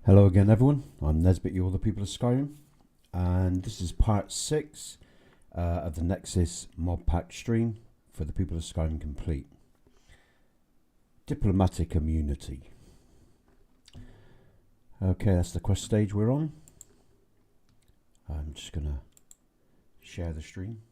Hello again everyone, I'm Nesbit, you're the people of Skyrim, and this is part 6 of the Nexus mod pack stream for the people of Skyrim Complete. Diplomatic immunity. Okay, that's the quest stage we're on. I'm just going to share the stream.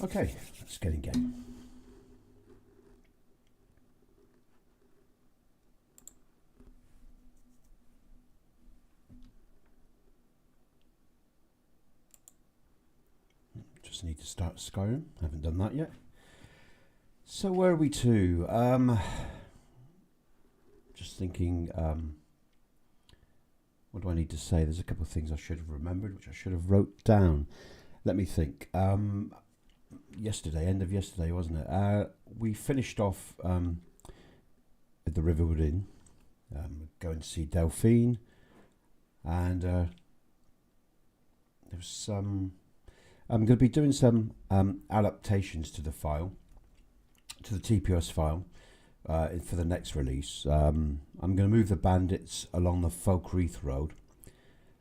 Okay, let's get in game. Just need to start Skyrim, haven't done that yet. So where are we to? Just thinking, what do I need to say? There's a couple of things I should have remembered, which I should have wrote down. Let me think. Yesterday, end of yesterday, wasn't it? We finished off at the Riverwood Inn, going to see Delphine, and there was some. I'm going to be doing some adaptations to the file, to the TPOSC file, for the next release. I'm going to move the bandits along the Folkreath Road,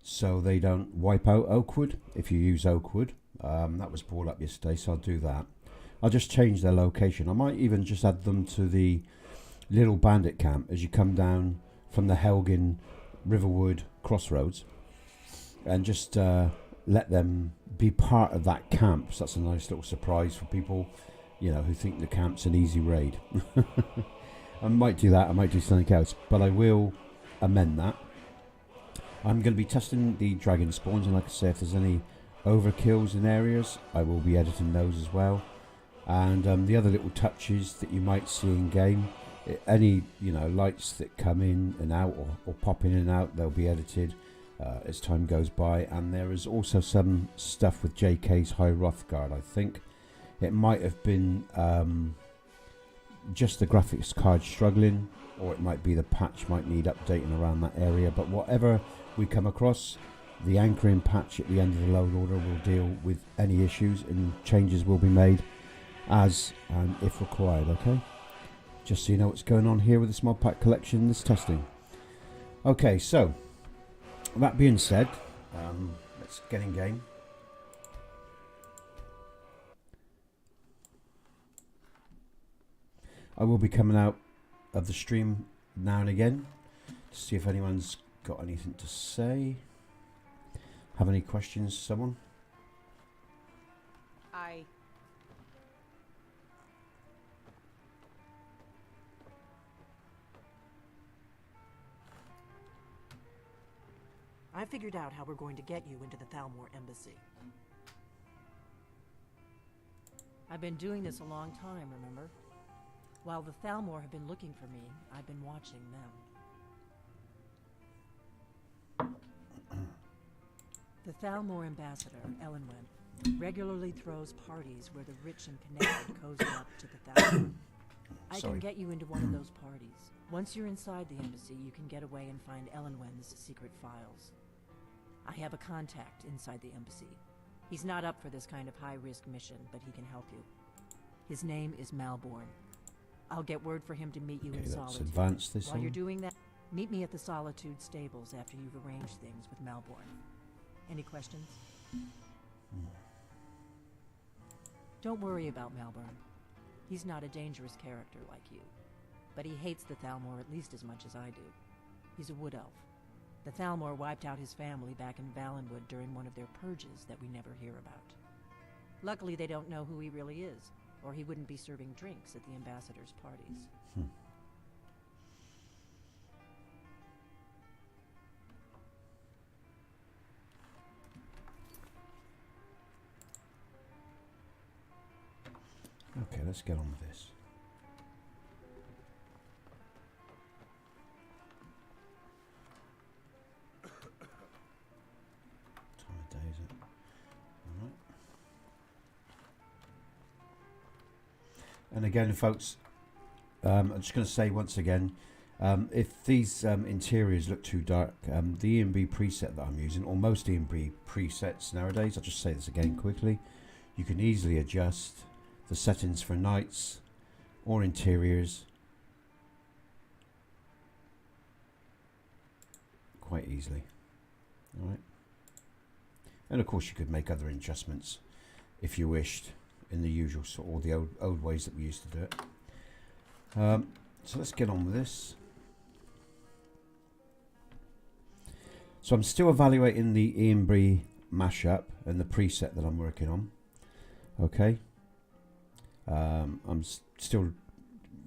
so they don't wipe out Oakwood if you use Oakwood. That was brought up yesterday, so I'll do that. I'll just change their location. I might even just add them to the little bandit camp as you come down from the Helgin Riverwood crossroads, and just let them be part of that camp. So that's a nice little surprise for people, you know, who think the camp's an easy raid. I might do that. I might do something else, but I will amend that. I'm going to be testing the dragon spawns, and like I say, if there's any overkills in areas, I will be editing those as well. And the other little touches that you might see in game, any lights that come in and out or pop in and out, they'll be edited as time goes by. And there is also some stuff with JK's High Rothgard. I think it might have been just the graphics card struggling, or it might be the patch might need updating around that area. But whatever we come across, the anchoring patch at the end of the load order will deal with any issues, and changes will be made as and if required. Okay, just so you know what's going on here with this mod pack collection, this testing. Okay, so that being said, let's get in game. I will be coming out of the stream now and again to see if anyone's got anything to say. Have any questions, someone? I figured out how we're going to get you into the Thalmor embassy. I've been doing this a long time, remember? While the Thalmor have been looking for me, I've been watching them. The Thalmor ambassador, Elenwen, regularly throws parties where the rich and connected cozy up to the Thalmor. I can get you into one of those parties. Once you're inside the embassy, you can get away and find Elenwen's secret files. I have a contact inside the embassy. He's not up for this kind of high-risk mission, but he can help you. His name is Malborn. I'll get word for him to meet you in Solitude. Advance this While you're doing that, meet me at the Solitude stables after you've arranged things with Malborn. Any questions? Don't worry about Malborn. He's not a dangerous character like you, but he hates the Thalmor at least as much as I do. He's a wood elf. The Thalmor wiped out his family back in Valenwood during one of their purges that we never hear about. Luckily, they don't know who he really is, or he wouldn't be serving drinks at the ambassador's parties. let's get on with this. Time of day, is it? Alright. And again, folks, I'm just going to say once again, if these interiors look too dark, the E&B preset that I'm using, or most E&B presets nowadays, I'll just say this again quickly, you can easily adjust the settings for nights or interiors quite easily. Alright. And of course you could make other adjustments if you wished in the usual sort or the old ways that we used to do it. So let's get on with this. So I'm still evaluating the E&B mashup and the preset that I'm working on. Okay. I'm still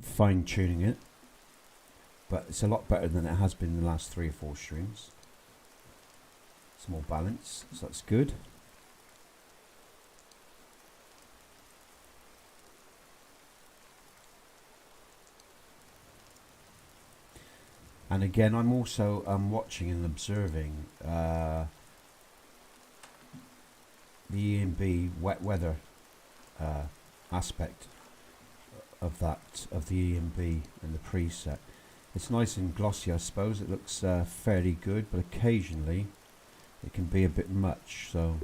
fine tuning it, but it's a lot better than it has been in the last 3 or 4 streams. It's more balanced, so that's good. And again, I'm also watching and observing the E&B wet weather aspect of the E&B and the preset. It's nice and glossy, I suppose. It looks fairly good, but occasionally it can be a bit much. So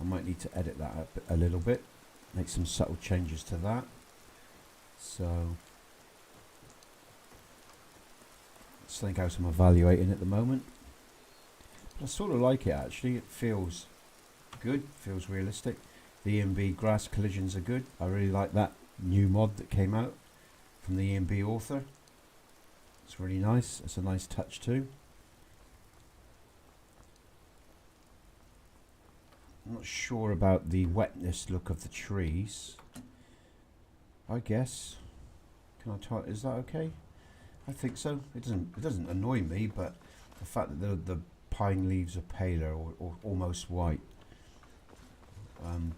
I might need to edit that a little bit, make some subtle changes to that. So something else I'm evaluating at the moment, but I sort of like it actually. It feels good, feels realistic. The E&B grass collisions are good. I really like that new mod that came out from the E&B author. It's really nice. It's a nice touch too. I'm not sure about the wetness look of the trees. I guess. Can I try? Is that okay? I think so. It doesn't annoy me, but the fact that the pine leaves are paler or almost white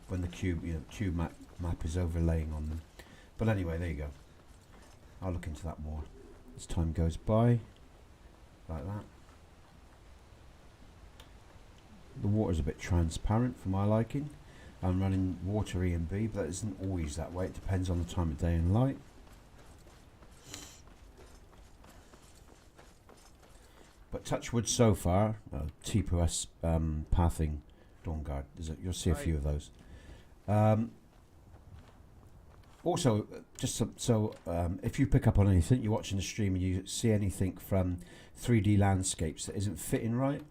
when the cube map is overlaying on them. But anyway, there you go. I'll look into that more as time goes by, like that. The water's a bit transparent for my liking. I'm running water E&B, but that isn't always that way. It depends on the time of day and light. But touch wood so far, TPOSC pathing Dawnguard. You'll see a few of those. Also, just so if you pick up on anything, you're watching the stream and you see anything from 3D landscapes that isn't fitting right,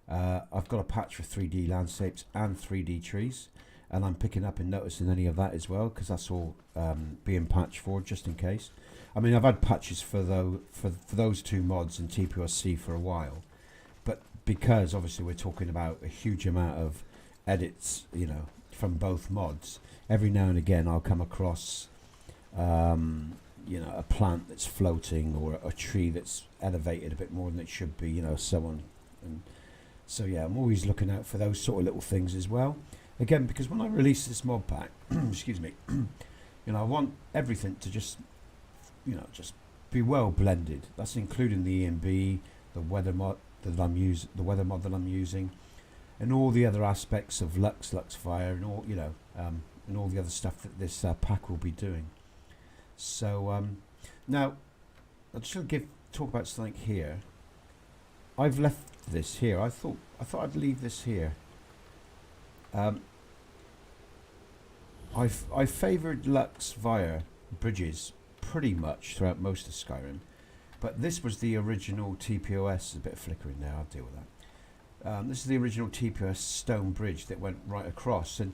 I've got a patch for 3D landscapes and 3D trees, and I'm picking up and noticing any of that as well, because that's all being patched for, just in case. I mean, I've had patches for those 2 mods in TPOSC for a while, but because obviously we're talking about a huge amount of edits, you know, from both mods, every now and again I'll come across you know, a plant that's floating or a tree that's elevated a bit more than it should be, you know, so on. And so yeah, I'm always looking out for those sort of little things as well. Again, because when I release this mod pack, excuse me, you know, I want everything to just, you know, just be well blended. That's including the E&B, the weather mod that I'm using, and all the other aspects of Lux Via, and all, you know, and all the other stuff that this pack will be doing. So now I'm just going to talk about something here. I've left this here. I thought I'd leave this here. I favoured Lux Via bridges pretty much throughout most of Skyrim, but this was the original TPOS. A bit of flickering there, I'll deal with that. This is the original TPOS stone bridge that went right across, and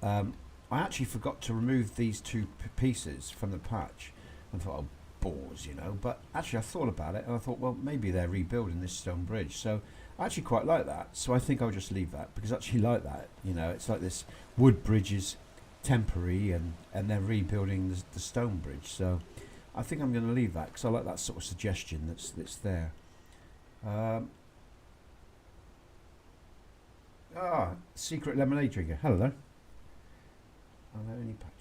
I actually forgot to remove these 2 pieces from the patch. I thought, oh, bores, you know, but actually I thought about it and I thought, well, maybe they're rebuilding this stone bridge, so I actually quite like that. So I think I'll just leave that, because I actually like that, you know. It's like this wood bridge is temporary and they're rebuilding the stone bridge, so I think I'm going to leave that because I like that sort of suggestion that's there. Secret lemonade drinker. Hello there. Are there any patches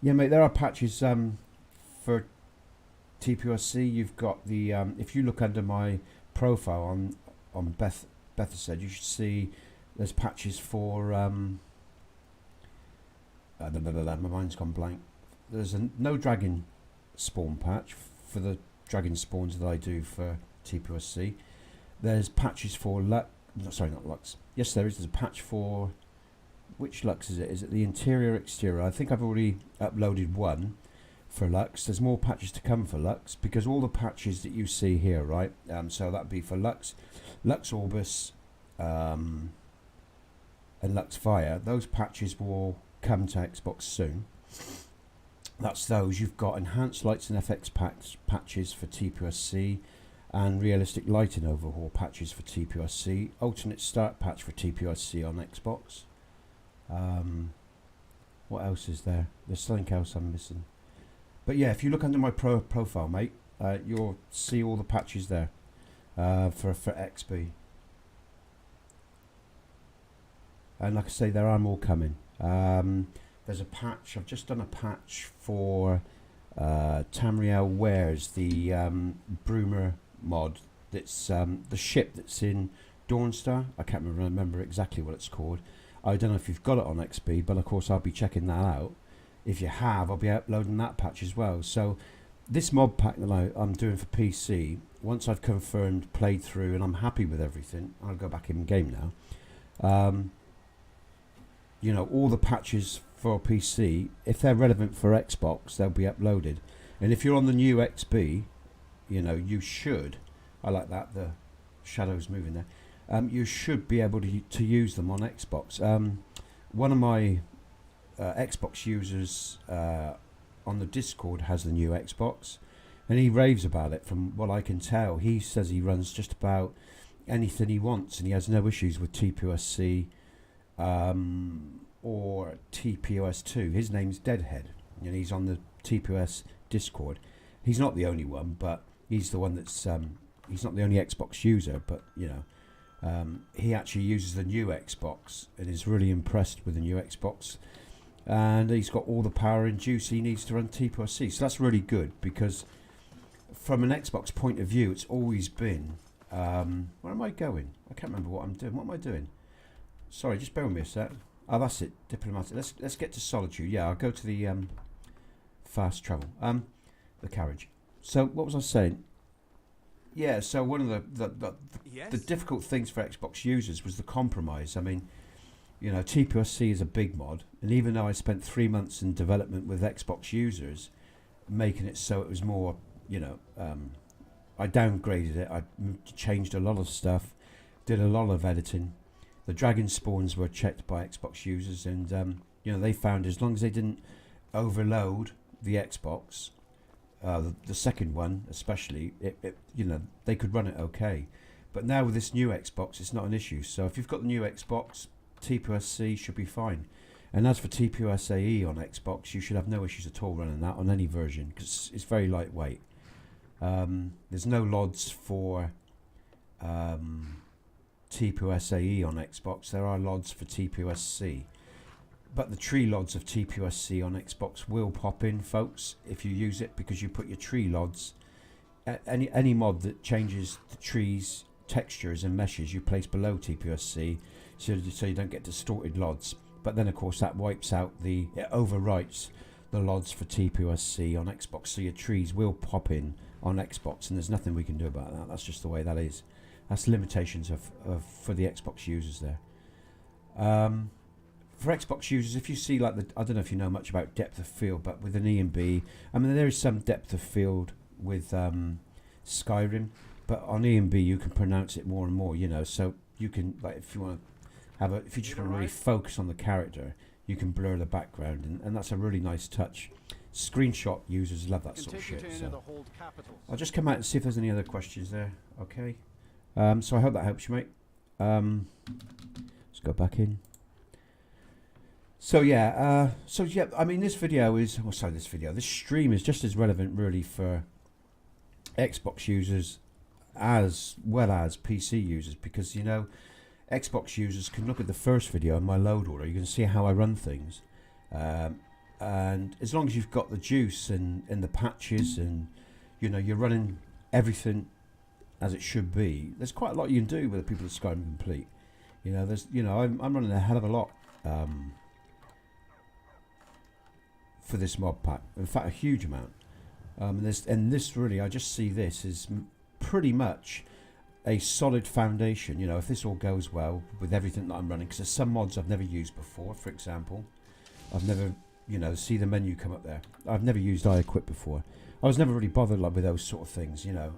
Yeah, mate, there are patches for TPOSC. You've got the if you look under my profile on Bethesda, you should see there's patches for my mind's gone blank. There's a no dragon spawn patch for the dragon spawns that I do for TPOSC. There's patches for Lux. Sorry, not Lux. Yes, there is. There's a patch for which Lux is it? Is it the interior exterior? I think I've already uploaded one for Lux. There's more patches to come for Lux because all the patches that you see here, right? So that'd be for Lux, Lux Orbis, and Lux Via. Those patches will come to Xbox soon. That's those. You've got enhanced lights and FX patches for TPOSC, and realistic lighting overhaul patches for TPOSC. Alternate start patch for TPOSC on Xbox. What else is there? There's something else I'm missing. But yeah, if you look under my profile, mate, you'll see all the patches there for XB. And like I say, there are more coming. There's a patch. I've just done a patch for Tamriel Wares, the Broomer mod. That's the ship that's in Dawnstar. I can't remember exactly what it's called. I don't know if you've got it on XB, but of course I'll be checking that out. If you have, I'll be uploading that patch as well. So this mod pack that I'm doing for PC, once I've confirmed, played through, and I'm happy with everything, I'll go back in game now. You know, all the patches for PC, if they're relevant for Xbox, they'll be uploaded. And if you're on the new XB, you know, you should, I like that, the shadows moving there. You should be able to use them on Xbox. One of my Xbox users on the Discord has the new Xbox, and he raves about it. From what I can tell, he says he runs just about anything he wants, and he has no issues with TPOSC or TPOS2. His name's Deadhead, and he's on the TPOS Discord. He's not the only one, but he's the one that's he's not the only Xbox user, but you know. He actually uses the new Xbox and is really impressed with the new Xbox, and he's got all the power and juice he needs to run TPOSC. So that's really good, because from an Xbox point of view, it's always been where am I going? I can't remember what I'm doing. What am I doing? Sorry, just bear with me a sec. Oh, that's it. Diplomatic. Let's get to Solitude. Yeah, I'll go to the fast travel. The carriage. So what was I saying? Yeah, so one of the difficult things for Xbox users was the compromise. I mean, you know, TPOSC is a big mod, and even though I spent 3 months in development with Xbox users, making it so it was more, you know, I downgraded it, I changed a lot of stuff, did a lot of editing. The dragon spawns were checked by Xbox users, and you know, they found as long as they didn't overload the Xbox, the second one especially, it you know, they could run it okay. But now with this new Xbox, it's not an issue. So if you've got the new Xbox, TPOSC should be fine. And as for TPOS AE on Xbox, you should have no issues at all running that on any version, because it's very lightweight. There's no LODs for TPOS AE on Xbox. There are LODs for TPOSC. But the tree LODs of TPOSC on Xbox will pop in, folks, if you use it, because you put your tree LODs, any mod that changes the trees, textures and meshes you place below TPOSC, so you don't get distorted LODs. But then of course that wipes out it overwrites the LODs for TPOSC on Xbox, so your trees will pop in on Xbox, and there's nothing we can do about that. That's just the way that is. That's limitations for the Xbox users there. For Xbox users, if you see like I don't know if you know much about depth of field, but with an E and B, I mean there is some depth of field with Skyrim, but on E and B you can pronounce it more and more, you know, so you can, like, if you want to if you just want to really focus on the character, you can blur the background, and that's a really nice touch. Screenshot users love that sort of shit. So I'll just come out and see if there's any other questions there. Okay, so I hope that helps you, mate. Let's go back in. So yeah, I mean this stream is just as relevant really for Xbox users as well as PC users, because, you know, Xbox users can look at the first video in my load order. You can see how I run things. and as long as you've got the juice and the patches, and you know you're running everything as it should be, there's quite a lot you can do with the people of Skyrim Complete. You know, there's, you know, I'm running a hell of a lot for this mod pack. In fact, a huge amount. And this really, I just see this as pretty much a solid foundation. You know, if this all goes well with everything that I'm running, because there's some mods I've never used before. For example, I've never, you know, see the menu come up there. I've never used iEquip before. I was never really bothered like with those sort of things. You know,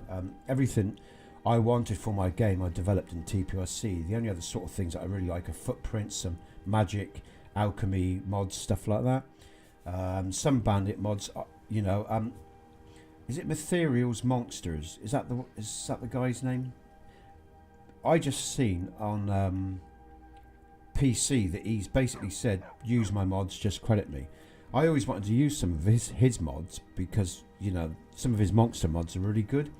everything I wanted for my game I developed in TPOSC. The only other sort of things that I really like are footprints, some magic, alchemy mods, stuff like that. Some bandit mods, you know. Is it Mytherial's Monsters? Is that the guy's name? I just seen on PC that he's basically said, use my mods, just credit me. I always wanted to use some of his mods because, you know, some of his monster mods are really good.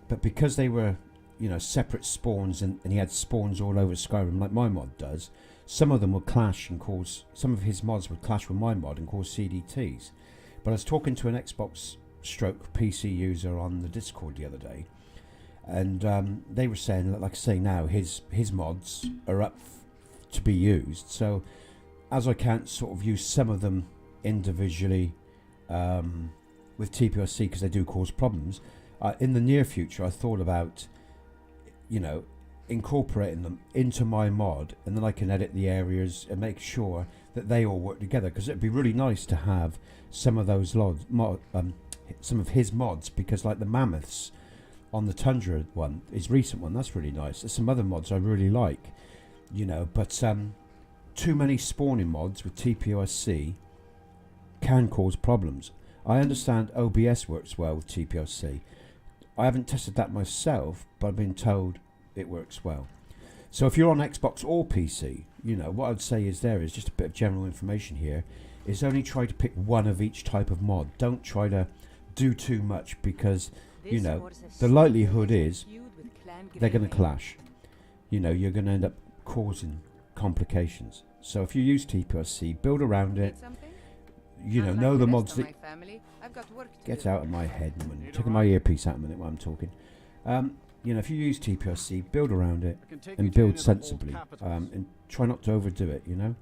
But because they were, you know, separate spawns and he had spawns all over Skyrim like my mod does, some of them would clash and cause, some of his mods would clash with my mod and cause CDTs. But I was talking to an Xbox stroke PC user on the Discord the other day, and they were saying that, like I say now, his mods are up to be used. So as I can't sort of use some of them individually with TPOSC because they do cause problems, in the near future I thought about, you know, incorporating them into my mod, and then I can edit the areas and make sure that they all work together, because it'd be really nice to have some of those some of his mods, because like the mammoths on the Tundra one, his recent one, that's really nice. There's some other mods I really like, you know, but too many spawning mods with TPOSC can cause problems. I understand OBS works well with TPOSC. I haven't tested that myself, but I've been told it works well. So if you're on Xbox or PC, you know, what I'd say is there is just a bit of general information here, is only try to pick one of each type of mod. Don't try to do too much, because, you know, the likelihood is they're going to clash. You know, you're going to end up causing complications. So if you use TPOSC, build around it. You know the mods that... Get out of my head, man. Taking my earpiece out a minute while I'm talking. You know, if you use TPOSC, build around it and build sensibly, and try not to overdo it, you know.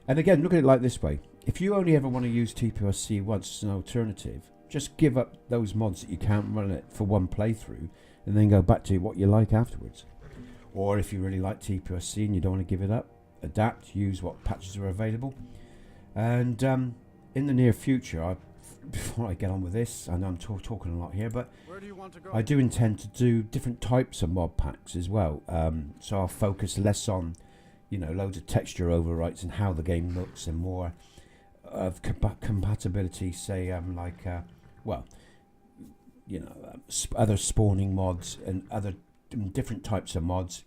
And again, look at it like this way. If you only ever want to use TPOSC once as an alternative, just give up those mods that you can't run it for one playthrough, and then go back to what you like afterwards. Or if you really like TPOSC and you don't want to give it up, adapt, use what patches are available. And in the near future, before I get on with this, I know I'm talking a lot here, but I do intend to do different types of mod packs as well. So I'll focus less on, you know, loads of texture overwrites and how the game looks, and more of compatibility, say, well, you know, other spawning mods and other different types of mods,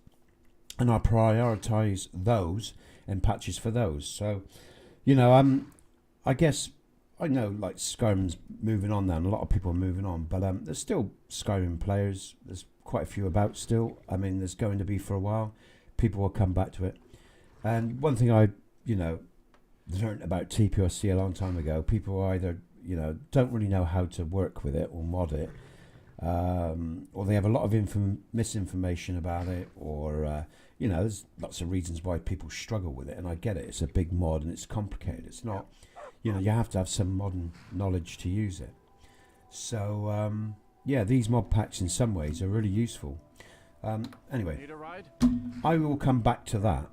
and I'll prioritize those and patches for those. So, you know, I guess I know like Skyrim's moving on now, and a lot of people are moving on, but there's still Skyrim players. There's quite a few about still. I mean, there's going to be for a while. People will come back to it. And one thing I, you know, learned about TPOSC a long time ago, people either, you know, don't really know how to work with it or mod it, or they have a lot of misinformation about it, or you know, there's lots of reasons why people struggle with it, and I get it. It's a big mod and it's complicated. It's not, you know, you have to have some modern knowledge to use it. So yeah, these mod packs in some ways are really useful. Anyway, I will come back to that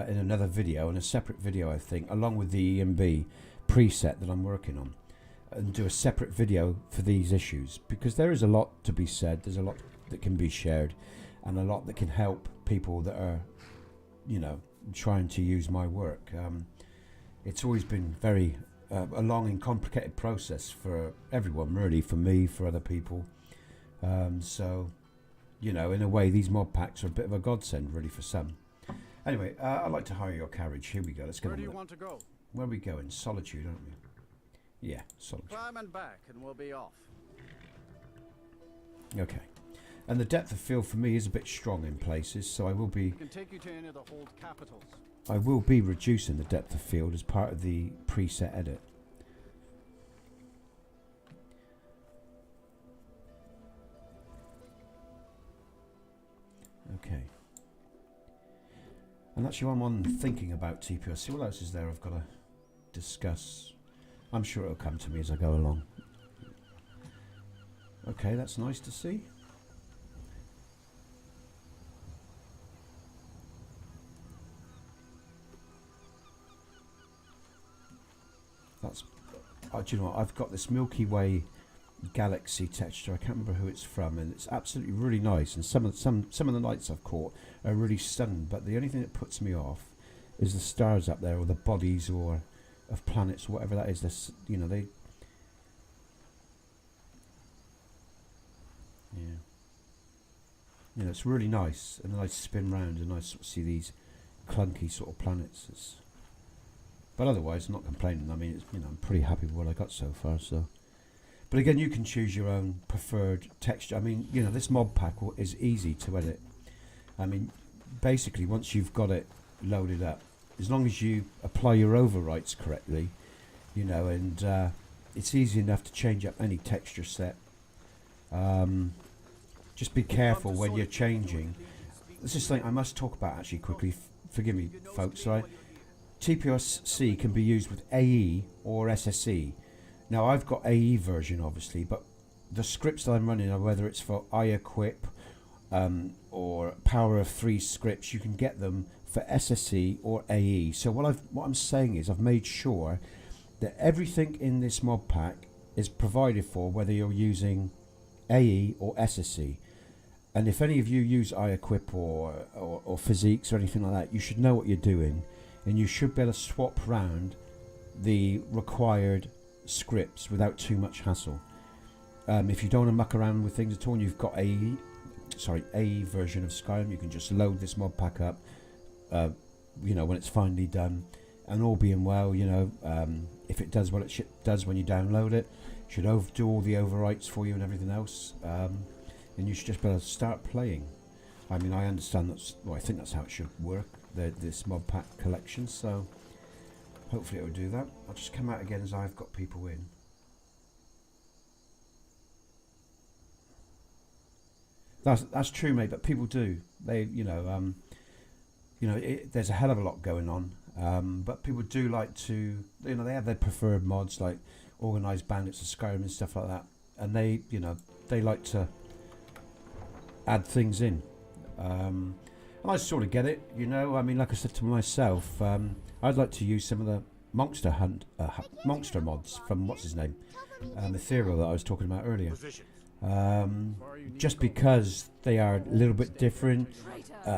in another video, in a separate video, I think, along with the EMB preset that I'm working on, and do a separate video for these issues, because there is a lot to be said. There's a lot that can be shared, and a lot that can help people that are, you know, trying to use my work. It's always been very a long and complicated process for everyone, really, for me, for other people. So, you know, in a way, these mod packs are a bit of a godsend, really, for some. Anyway, I'd like to hire your carriage. Here we go. Let's go. Where do you want to go? Where are we going? Solitude, aren't we? Yeah, Solitude. Climb and back, and we'll be off. Okay. And the depth of field for me is a bit strong in places, so I will be... Can take you to any of the old capitals. I will be reducing the depth of field as part of the preset edit. Okay. And actually while I'm thinking about TPOSC, what else is there I've got to discuss? I'm sure it'll come to me as I go along. Okay, that's nice to see. That's, do you know what, I've got this Milky Way galaxy texture. I can't remember who it's from, and it's absolutely really nice. And some of the lights I've caught are really stunning. But the only thing that puts me off is the stars up there, or the bodies, or of planets, or whatever that is. This, you know, they. Yeah. You know, it's really nice, and then I spin round and I sort of see these clunky sort of planets. But otherwise, I'm not complaining. I mean, it's, you know, I'm pretty happy with what I got so far. So. But again, you can choose your own preferred texture. I mean, you know, this mod pack is easy to edit. I mean, basically, once you've got it loaded up, as long as you apply your overwrites correctly, you know, and it's easy enough to change up any texture set. Just be careful when you're changing. This is something I must talk about actually quickly. Forgive me, folks, right? TPOSC can be used with AE or SSE. Now I've got AE version obviously, but the scripts that I'm running, whether it's for iEquip or Power of 3 scripts, you can get them for SSE or AE. So what I'm saying is I've made sure that everything in this mod pack is provided for, whether you're using AE or SSE. And if any of you use iEquip or physiques or anything like that, you should know what you're doing, and you should be able to swap round the required scripts without too much hassle. If you don't want to muck around with things at all and you've got AE version of Skyrim, you can just load this mod pack up, you know, when it's finally done, and all being well, you know, if it does what it does when you download it, should do all the overwrites for you and everything else, and you should just be able to start playing. I mean, I understand well, I think that's how it should work, this mod pack collection, so hopefully it will do that. I'll just come out again as I've got people in. That's true, mate, but people do. They, you know, there's a hell of a lot going on, but people do like to, you know, they have their preferred mods like Organised Bandits of Skyrim and stuff like that, and they, you know, they like to add things in. And I sort of get it, you know. I mean, like I said to myself, I'd like to use some of the monster mods from what's his name, Ethereal, that I was talking about earlier. Just because they are a little bit different.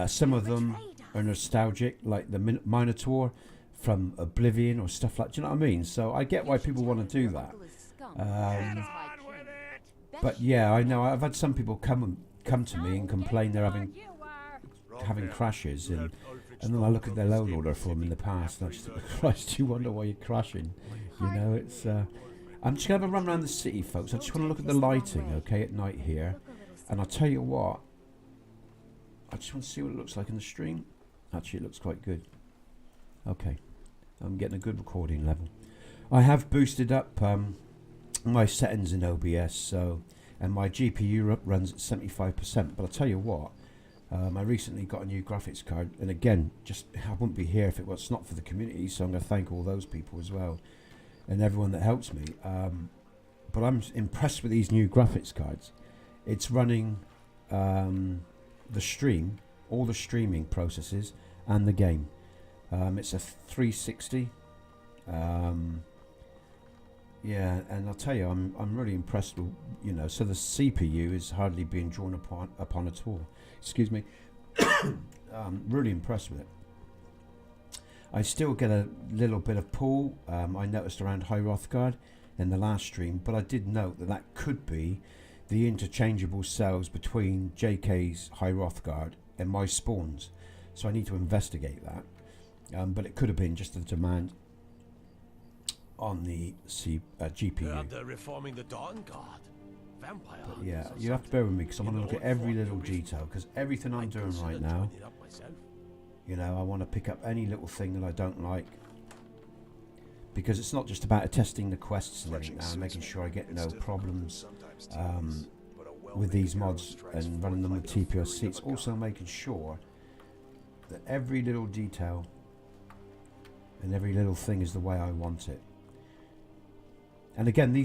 Some of them are nostalgic, like the Minotaur from Oblivion or stuff like. Do you know what I mean? So I get why people want to do that. But yeah, I know I've had some people come to me and complain they're having crashes, and then I look at their load order for them in the past and I just think, Christ, you wonder why you're crashing. You know, it's I'm just going to have a run around the city, folks. I just want to look at the lighting, okay, at night here. And I'll tell you what, I just want to see what it looks like in the stream. Actually, it looks quite good. Okay, I'm getting a good recording level. I have boosted up my settings in OBS, so, and my GPU runs at 75%. But I'll tell you what, I recently got a new graphics card, and again, I wouldn't be here if it was not for the community, so I'm going to thank all those people as well, and everyone that helps me. But I'm impressed with these new graphics cards. It's running the stream, all the streaming processes, and the game. It's a 360. Yeah, and I'll tell you, I'm really impressed with, you know, so the CPU is hardly being drawn upon at all. Excuse me. Really impressed with it. I still get a little bit of pull, I noticed around High Rothgard in the last stream, but I did note that could be the interchangeable cells between JK's High Rothgard and my spawns. So I need to investigate that. But it could have been just the demand on the GPU. They're reforming the Dawn Guard. Vampire. But yeah, you have to bear with me because I want to look at every little detail, because everything I'm doing right now You know, I want to pick up any little thing that I don't like, because it's not just about testing the quests and everything now, making sure I get no problems with these mods and running them with TPOSC. It's also making sure that every little detail and every little thing is the way I want it. And again,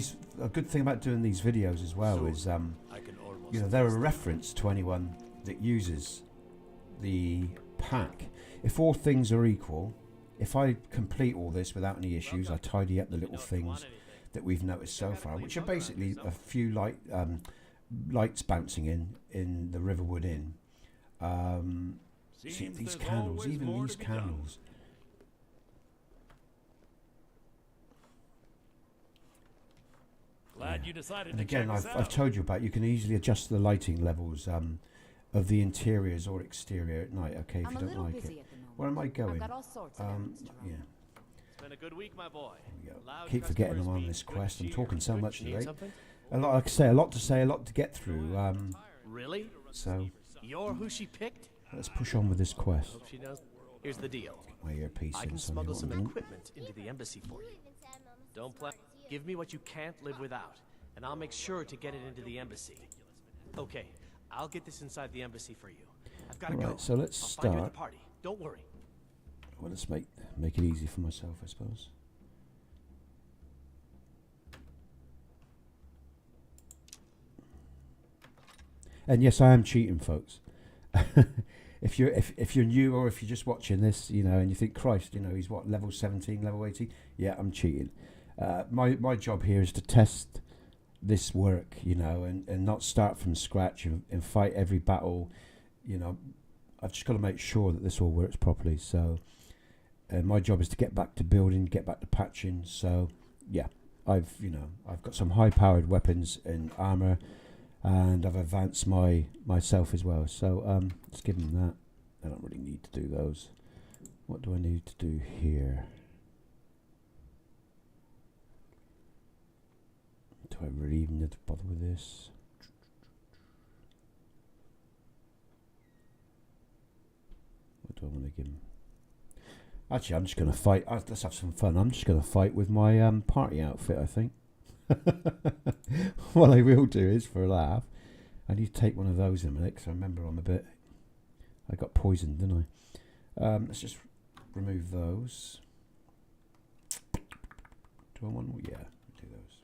a good thing about doing these videos as well is, you know, they're a reference to anyone that uses the pack. If all things are equal, if I complete all this without any issues, I tidy up the little things that we've noticed so far, which are basically a few lights bouncing in the Riverwood Inn. See, these candles, even these candles. Glad you decided And to again, check us I've out. told you about, you can easily adjust the lighting levels of the interiors or exterior at night. Okay, if you don't like it. Where am I going? I've got all sorts of errands to run. Yeah. It's been a good week, my boy. There we go. Loud Keep forgetting I'm customers on mean this good quest. I'm cheer. talking so Good much cheer. today. Something? A lot, like I say, a lot to say, a lot to get through. Really? So You're who she picked? let's push on with this quest. Hope she knows. Here's the deal. My earpiece I in, can so smuggle you some know what equipment into the embassy for you. Don't play. Give me what you can't live without, and I'll make sure to get it into the embassy. Okay, I'll get this inside the embassy for you. I've got to go. Right, so let's I'll find you at start. the party. Don't worry. Well, let's make it easy for myself, I suppose. And yes, I am cheating, folks. if you're new or if you're just watching this, you know, and you think, Christ, you know, he's what, level 17, level 18? Yeah, I'm cheating. My job here is to test this work, you know, and not start from scratch and fight every battle. You know, I've just got to make sure that this all works properly. So, my job is to get back to building, get back to patching. So, yeah, I've got some high-powered weapons and armor, and I've advanced myself as well. So, let's give them that. I don't really need to do those. What do I need to do here? Do I really even need to bother with this? What do I want to give him? Actually, I'm just going to fight. Let's have some fun. I'm just going to fight with my party outfit, I think. What I will do is, for a laugh, I need to take one of those in a minute, because I remember I got poisoned, didn't I? Let's just remove those. Do I want? Yeah, do those.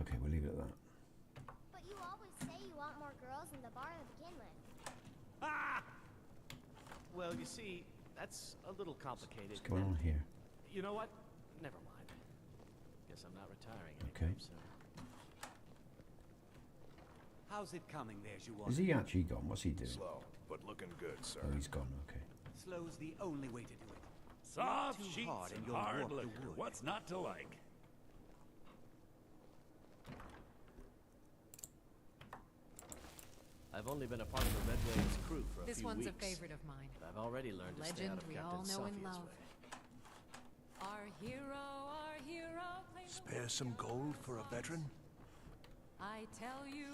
Okay, we'll leave it at that. But you always say you want more girls in the bar to begin with. Ah! Well, you see, that's a little complicated. What's going on here? You know what? Never mind. Guess I'm not retiring Okay. anytime soon. How's it coming there, you Is he actually gone? What's he doing? Slow, but looking good, sir. Oh, he's gone. Okay. Slow's the only way to do it. Soft Too sheets hard and and you'll hard warp the liquor. wood. What's not to like? I've only been a part of the Red Wave's crew for a This few one's weeks. a favorite of mine. But I've already learned to stay out Legend of we Captain all know and Sophia's love. way. Our hero plays the Spare some gold for a veteran? I tell you,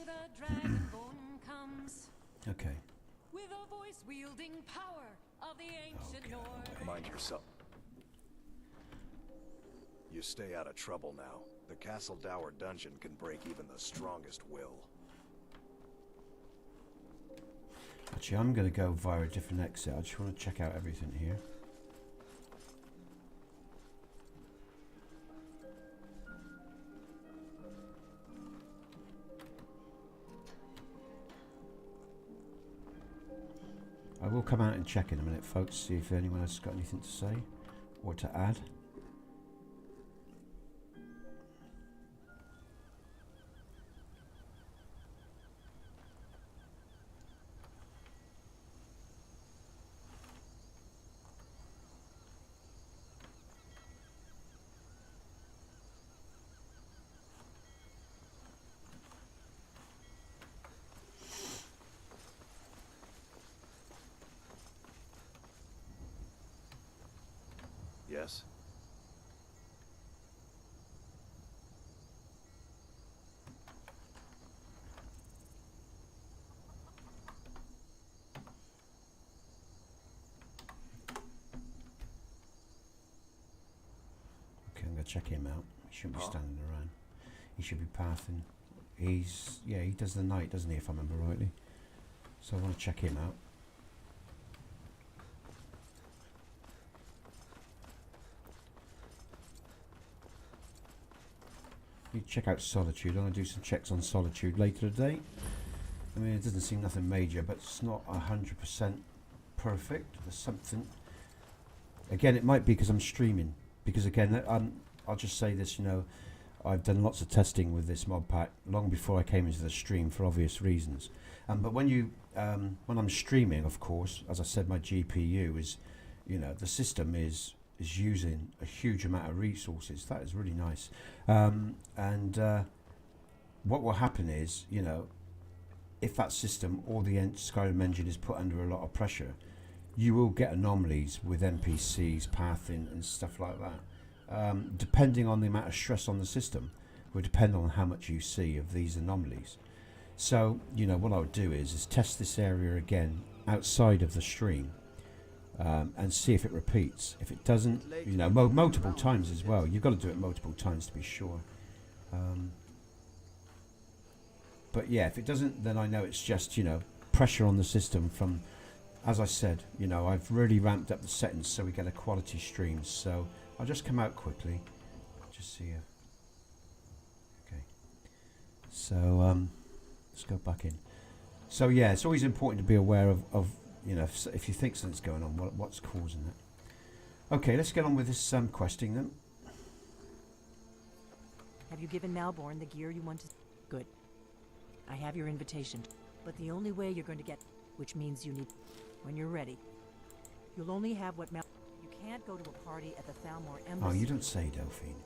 the dragonborn comes Okay. with a voice wielding power of the ancient Okay. North. Mind yourself. You stay out of trouble now. The Castle Dower dungeon can break even the strongest will. Actually, I'm going to go via a different exit. I just want to check out everything here. I will come out and check in a minute, folks, see if anyone else has got anything to say or to add. Yes? going to check him out. He shouldn't be standing around. He should be pathing. Yeah, he does the night, doesn't he, if I remember rightly. So I want to check him out. You check out Solitude. I'm going to do some checks on Solitude later today. I mean, it doesn't seem nothing major, but it's not 100% perfect. There's something. Again, it might be because I'm streaming. Because again, I'll just say this, you know, I've done lots of testing with this mod pack long before I came into the stream for obvious reasons. But when I'm streaming, of course, as I said, my GPU is, you know, the system is using a huge amount of resources. That is really nice. What will happen is, you know, if that system or the Skyrim engine is put under a lot of pressure, you will get anomalies with NPCs, pathing and stuff like that. Depending on the amount of stress on the system will depend on how much you see of these anomalies. So, you know, what I would do is test this area again outside of the stream and see if it repeats. If it doesn't, you know, multiple times as well. You've got to do it multiple times to be sure. But yeah, if it doesn't, then I know it's just, you know, pressure on the system from, as I said, you know, I've really ramped up the settings so we get a quality stream. So I'll just come out quickly. Just see you. Okay. So let's go back in. So yeah, it's always important to be aware of you know, if you think something's going on, what's causing it. Okay, let's get on with this questing then. Have you given Malborn the gear you wanted? Good. I have your invitation, but the only way you're going to get, which means you need, when you're ready. You'll only have what You can't go to a party at the Thalmor embassy. Oh, you don't say, Delphine.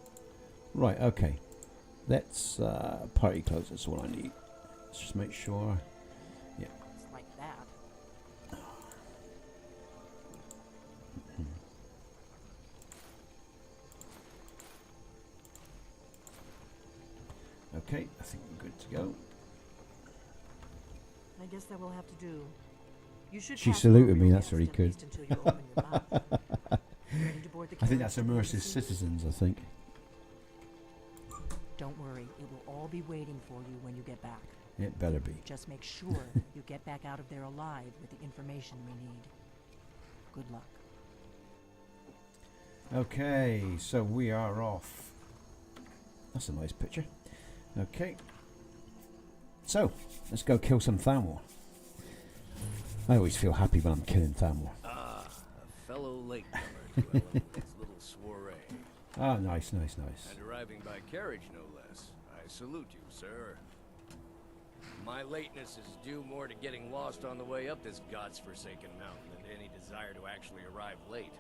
Right, okay. Let's party clothes, that's all I need. Let's just make sure. Yeah. It's like that. Okay, I think we're good to go. I guess that will have to do. You should She pass saluted over me, your that's very guest, at good. least until you open your mouth. Ready to board the I think carriage that's to the immersive embassy? citizens, I think. Don't worry, it will all be waiting for you when you get back. It better be. Just make sure you get back out of there alive with the information we need. Good luck. Okay, so we are off. That's a nice picture. Okay. So, let's go kill some Thalmor. I always feel happy when I'm killing Thalmor. Ah, a fellow late comer to Ellenwood's little soiree. Ah, nice, nice, nice. And arriving by carriage, no less. I salute you, sir. My lateness is due more to getting lost on the way up this god's-forsaken mountain than to any desire to actually arrive late.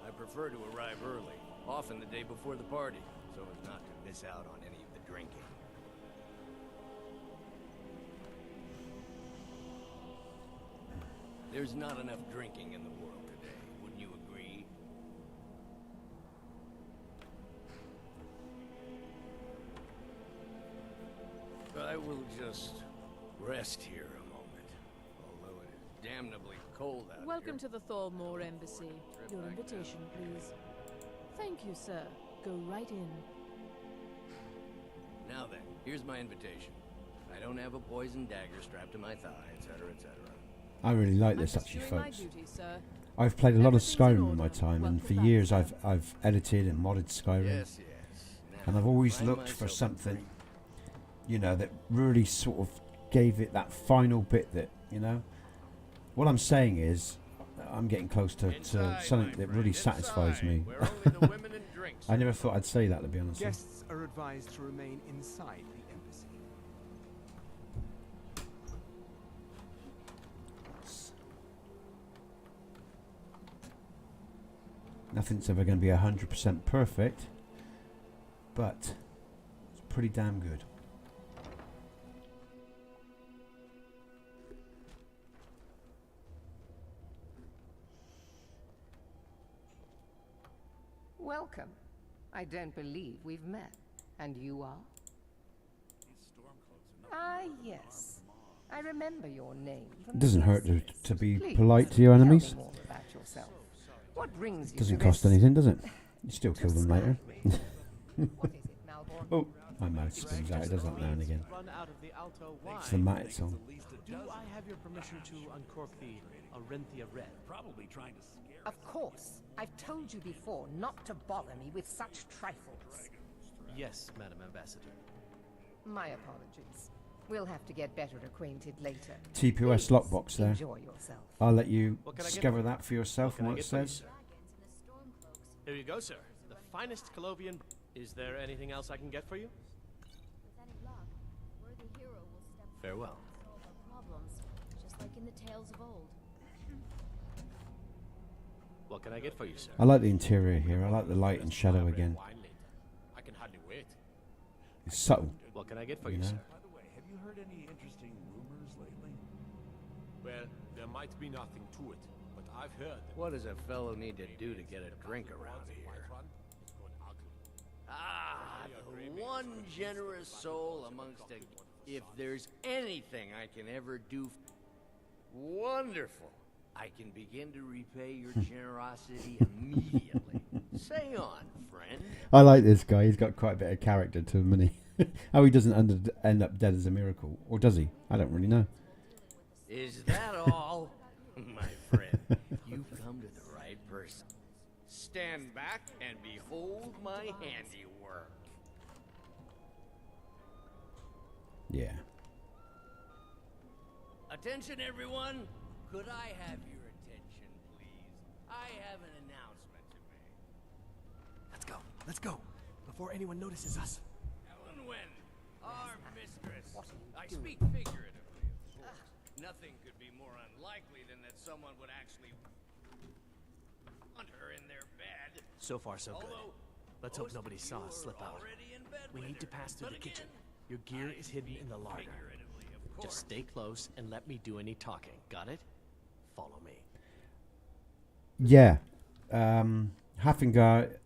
I prefer to arrive early, often the day before the party, so as not to miss out on any of the drinking. There's not enough drinking in the world today, wouldn't you agree? I will just rest here a moment, although it is damnably cold out Welcome here. to the Thalmor embassy. Your invitation, please. Thank you, sir. Go right in. Now then, here's my invitation. I don't have a poison dagger strapped to my thigh, etc., etc. I really like I'm this just actually, doing my folks. duty, sir. I've played a lot of Everything's in Skyrim in my order. time, and Welcome for back, years sir. I've edited and modded Skyrim, Yes, yes. and Now, I've always find looked for myself a something, drink. you know, that really sort of gave it that final bit that, you know. What I'm saying is, I'm getting close to Inside, something my that friend, really satisfies inside, me. where only the women and drinks I never thought I'd say that, to be honest. Guests are advised to remain inside the embassy. Nothing's ever going to be 100% perfect, but it's pretty damn good. Welcome. I don't believe we've met. And you are? Ah, yes. I remember your name. It doesn't hurt to be Please, polite to your enemies. tell me more about yourself. What brings you Doesn't to cost this? anything, does it? You still kill them later. What is it, Malborn? Oh, my mouse spins out. It does that now and again. Run out of the alto wine. It's the mat it's on. Do I have your permission to uncork the Arenthia Red? Probably trying to scare. Of course. I've told you before not to bother me with such trifles. Yes, Madam Ambassador. My apologies. We'll have to get better acquainted later. TPOSC lockbox there. Enjoy yourself. I'll let you What can I get discover for that for yourself and what it says. Here you go, sir. The finest Colovian. Is there anything else I can get for you? With any luck, worthy hero will step Farewell. forward and solve our problems, just like in the tales of old. What can I get for you, sir? I like the interior here. I like the light and shadow again. I can hardly wait. It's subtle. What can I get for You you, know? sir? By the way, have you heard any interesting rumors lately? Well, there might be nothing to it, but I've heard that... What does a fellow need to do to get a drink around here? Ah, the one generous soul amongst a... If there's anything I can ever do... Wonderful! I can begin to repay your generosity immediately. Say on, friend. I like this guy. He's got quite a bit of character to him, and he... How he doesn't end up dead as a miracle. Or does he? I don't really know. Is that all? My friend, you've come to the right person. Stand back and behold my handiwork. Yeah. Attention, everyone. Could I have your attention, please? I have an announcement to make. Let's go. Let's go. Before anyone notices us. Ellen Wen, our mistress. I doing? speak figuratively, of course. Nothing could be more unlikely than that someone would actually want her in their bed. So far, so good. Although, Let's hope most nobody of saw you us are slip out. already in bed We with need to her. pass through But the kitchen. again, Your gear I is hidden speak in the larder. figuratively, of course. Just stay close and let me do any talking. Got it? Follow me. Yeah. Hafengar,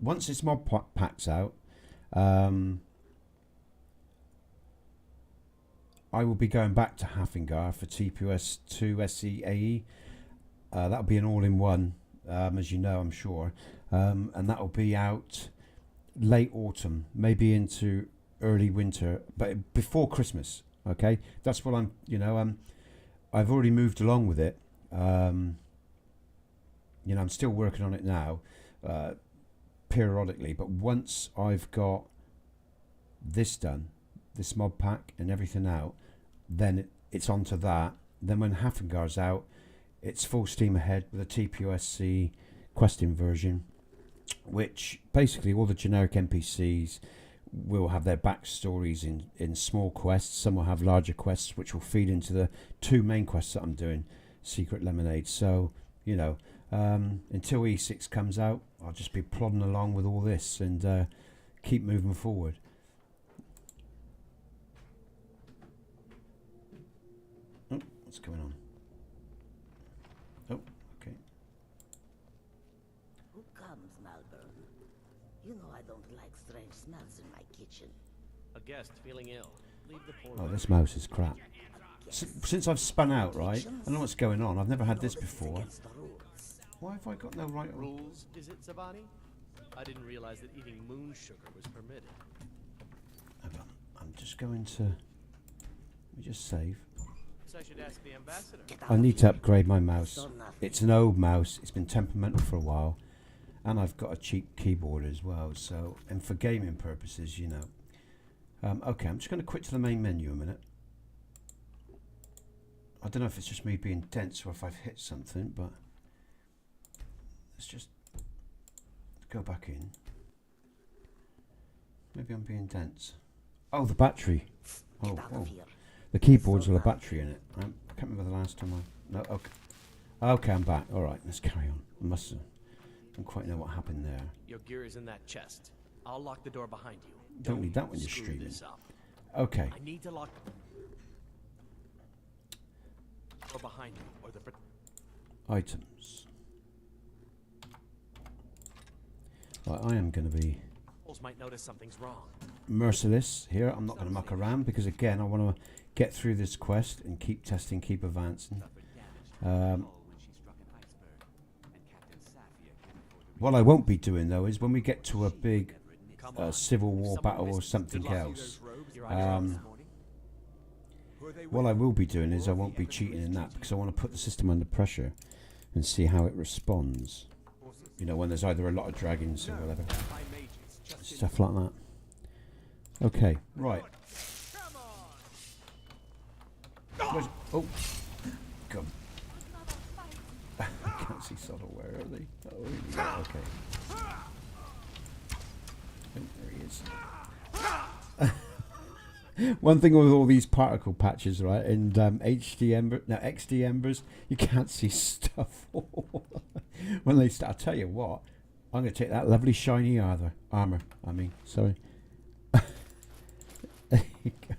once this mod pack's out, I will be going back to Hafengar for TPOSC SSE AE. That'll be an all-in-one, as you know, I'm sure. And that'll be out late autumn, maybe into early winter, but before Christmas. Okay, that's what I'm. I've already moved along with it. I'm still working on it now, periodically. But once I've got this done, this mod pack and everything out, then it's onto that. Then when Hafengar's out, it's full steam ahead with a TPOSC questing version, which basically all the generic NPCs will have their backstories in small quests. Some will have larger quests, which will feed into the two main quests that I'm doing, Secret Lemonade. So, until E6 comes out, I'll just be plodding along with all this and keep moving forward. Oh, what's going on? Oh, okay. Who comes, Malborn? You know I don't like strange smells in my kitchen. A guest feeling ill. Leave the poor. Oh, this mouse is crap. Since I've spun out, right? I don't know what's going on. I've never had this before. Why have I got no right Rules, is it, Zabani? I didn't realize that eating moon sugar was permitted. Hold on. I'm just going to... Let me just save. So I should ask the ambassador. I need to upgrade my mouse. It's an old mouse. It's been temperamental for a while. And I've got a cheap keyboard as well. So, and for gaming purposes, okay, I'm just going to quit to the main menu a minute. I don't know if it's just me being dense or if I've hit something, but let's just go back in. Maybe I'm being dense. Oh, the battery. Oh, the keyboard's got a battery in it. I can't remember the last time No, okay. Okay, I'm back. All right, let's carry on. I don't quite know what happened there. Your gear is in that chest. I'll lock the door behind you. Don't need that when you're screw streaming. this up. Okay. I need to lock the door behind you, or the Items. Well, I am going to be might notice something's wrong. merciless here. I'm not going to muck around because, again, I want to get through this quest and keep testing, keep advancing. What I won't be doing, though, is when we get to a big Come a on. civil war Someone battle or missed. something Good luck. else. You're on your own. This morning? Who are they What with? I will be doing is I Or won't the be cheating in that Emissary because I want to put the system under pressure and see how it responds. forces? You know, when there's either a lot of dragons or No, whatever. by mages, just in Stuff like that. Okay, right. Where's, oh, God. I can't see subtle. Where are they? Oh, here we go. Okay. Oh, there he is. One thing with all these particle patches, right, and XD embers, you can't see stuff. When they start, I'll tell you what, I'm going to take that lovely shiny armor. I mean, sorry. There you go.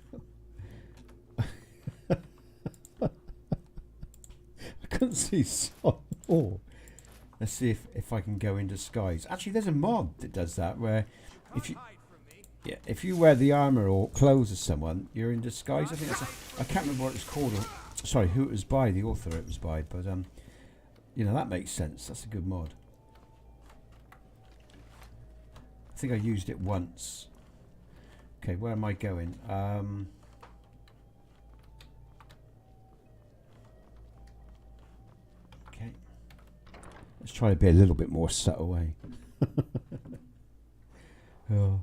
I couldn't see so. Oh. Let's see if I can go in disguise. Actually, there's a mod that does that where if you wear the armor or clothes of someone, you're in disguise. I think I can't remember what it's called. Or, sorry, who it was by, the author it was by. But you know, that makes sense. That's a good mod. I think I used it once. Okay, where am I going? Okay. Let's try to be a little bit more subtle, eh? Oh.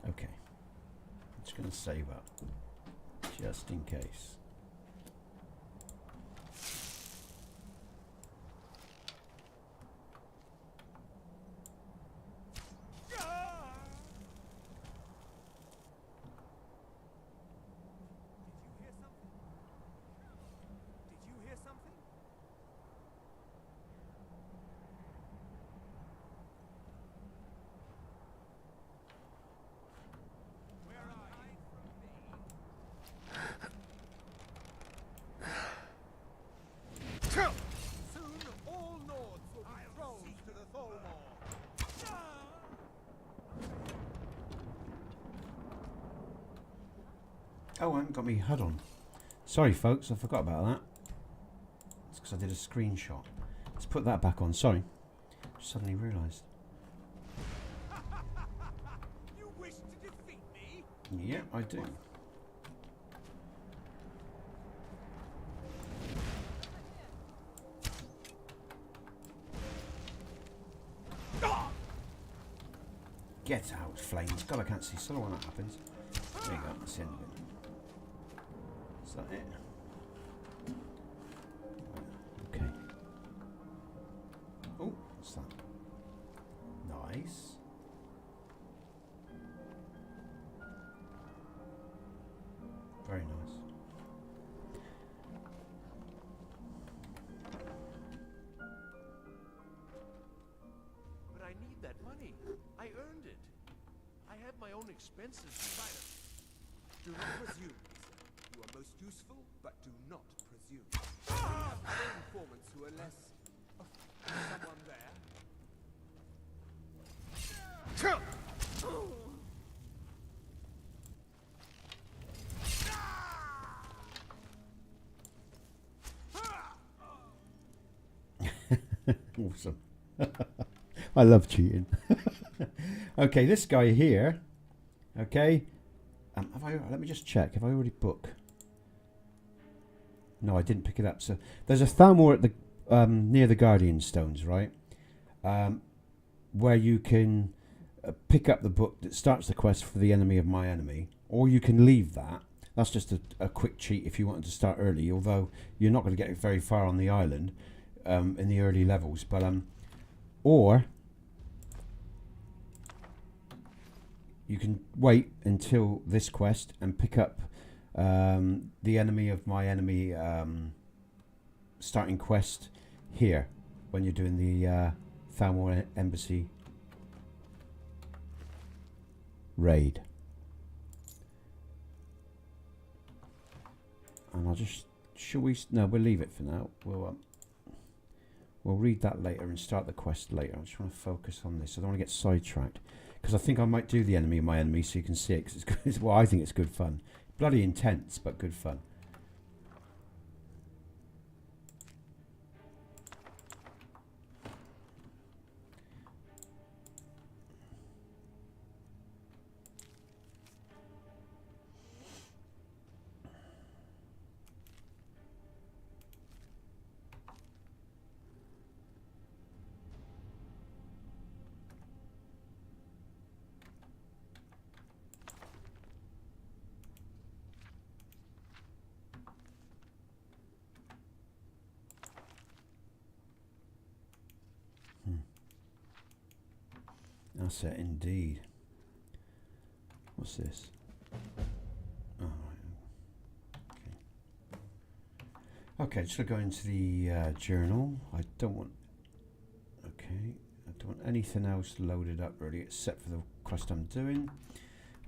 Okay. I'm just going to save up. Just in case. Oh, I haven't got me HUD on. Sorry, folks, I forgot about that. It's because I did a screenshot. Let's put that back on. Sorry. Just suddenly realised. You wish to defeat me? Yeah, I do. Get out, flames. God, I can't see solo when that happens. There you go, that's the end of it. Is that it? Okay. Oh, what's that? Nice. Very nice. But I need that money. I earned it. I have my own expenses to fight. Do not presume, Lisa. You are most useful, but do not presume. We have other informants who are less... someone there? Awesome. I love cheating. Okay, this guy here. Okay. Let me just check. Have I already booked? No, I didn't pick it up. So there's a Thalmor at the near the Guardian Stones, right? Where you can pick up the book that starts the quest for the enemy of my enemy, or you can leave that. That's just a quick cheat if you wanted to start early. Although you're not going to get very far on the island in the early levels, but or you can wait until this quest and pick up the enemy of my enemy starting quest here when you're doing the Thalmor Embassy raid. And I'll just, no, we'll leave it for now. We'll read that later and start the quest later. I just want to focus on this. I don't want to get sidetracked. Because I think I might do the enemy of my enemy so you can see it. Cause it's good. Well, I think it's good fun. Bloody intense, but good fun. That's it, indeed. What's this? Oh, right. Okay, just going to go into the journal. I don't want... Okay, I don't want anything else loaded up really, except for the quest I'm doing.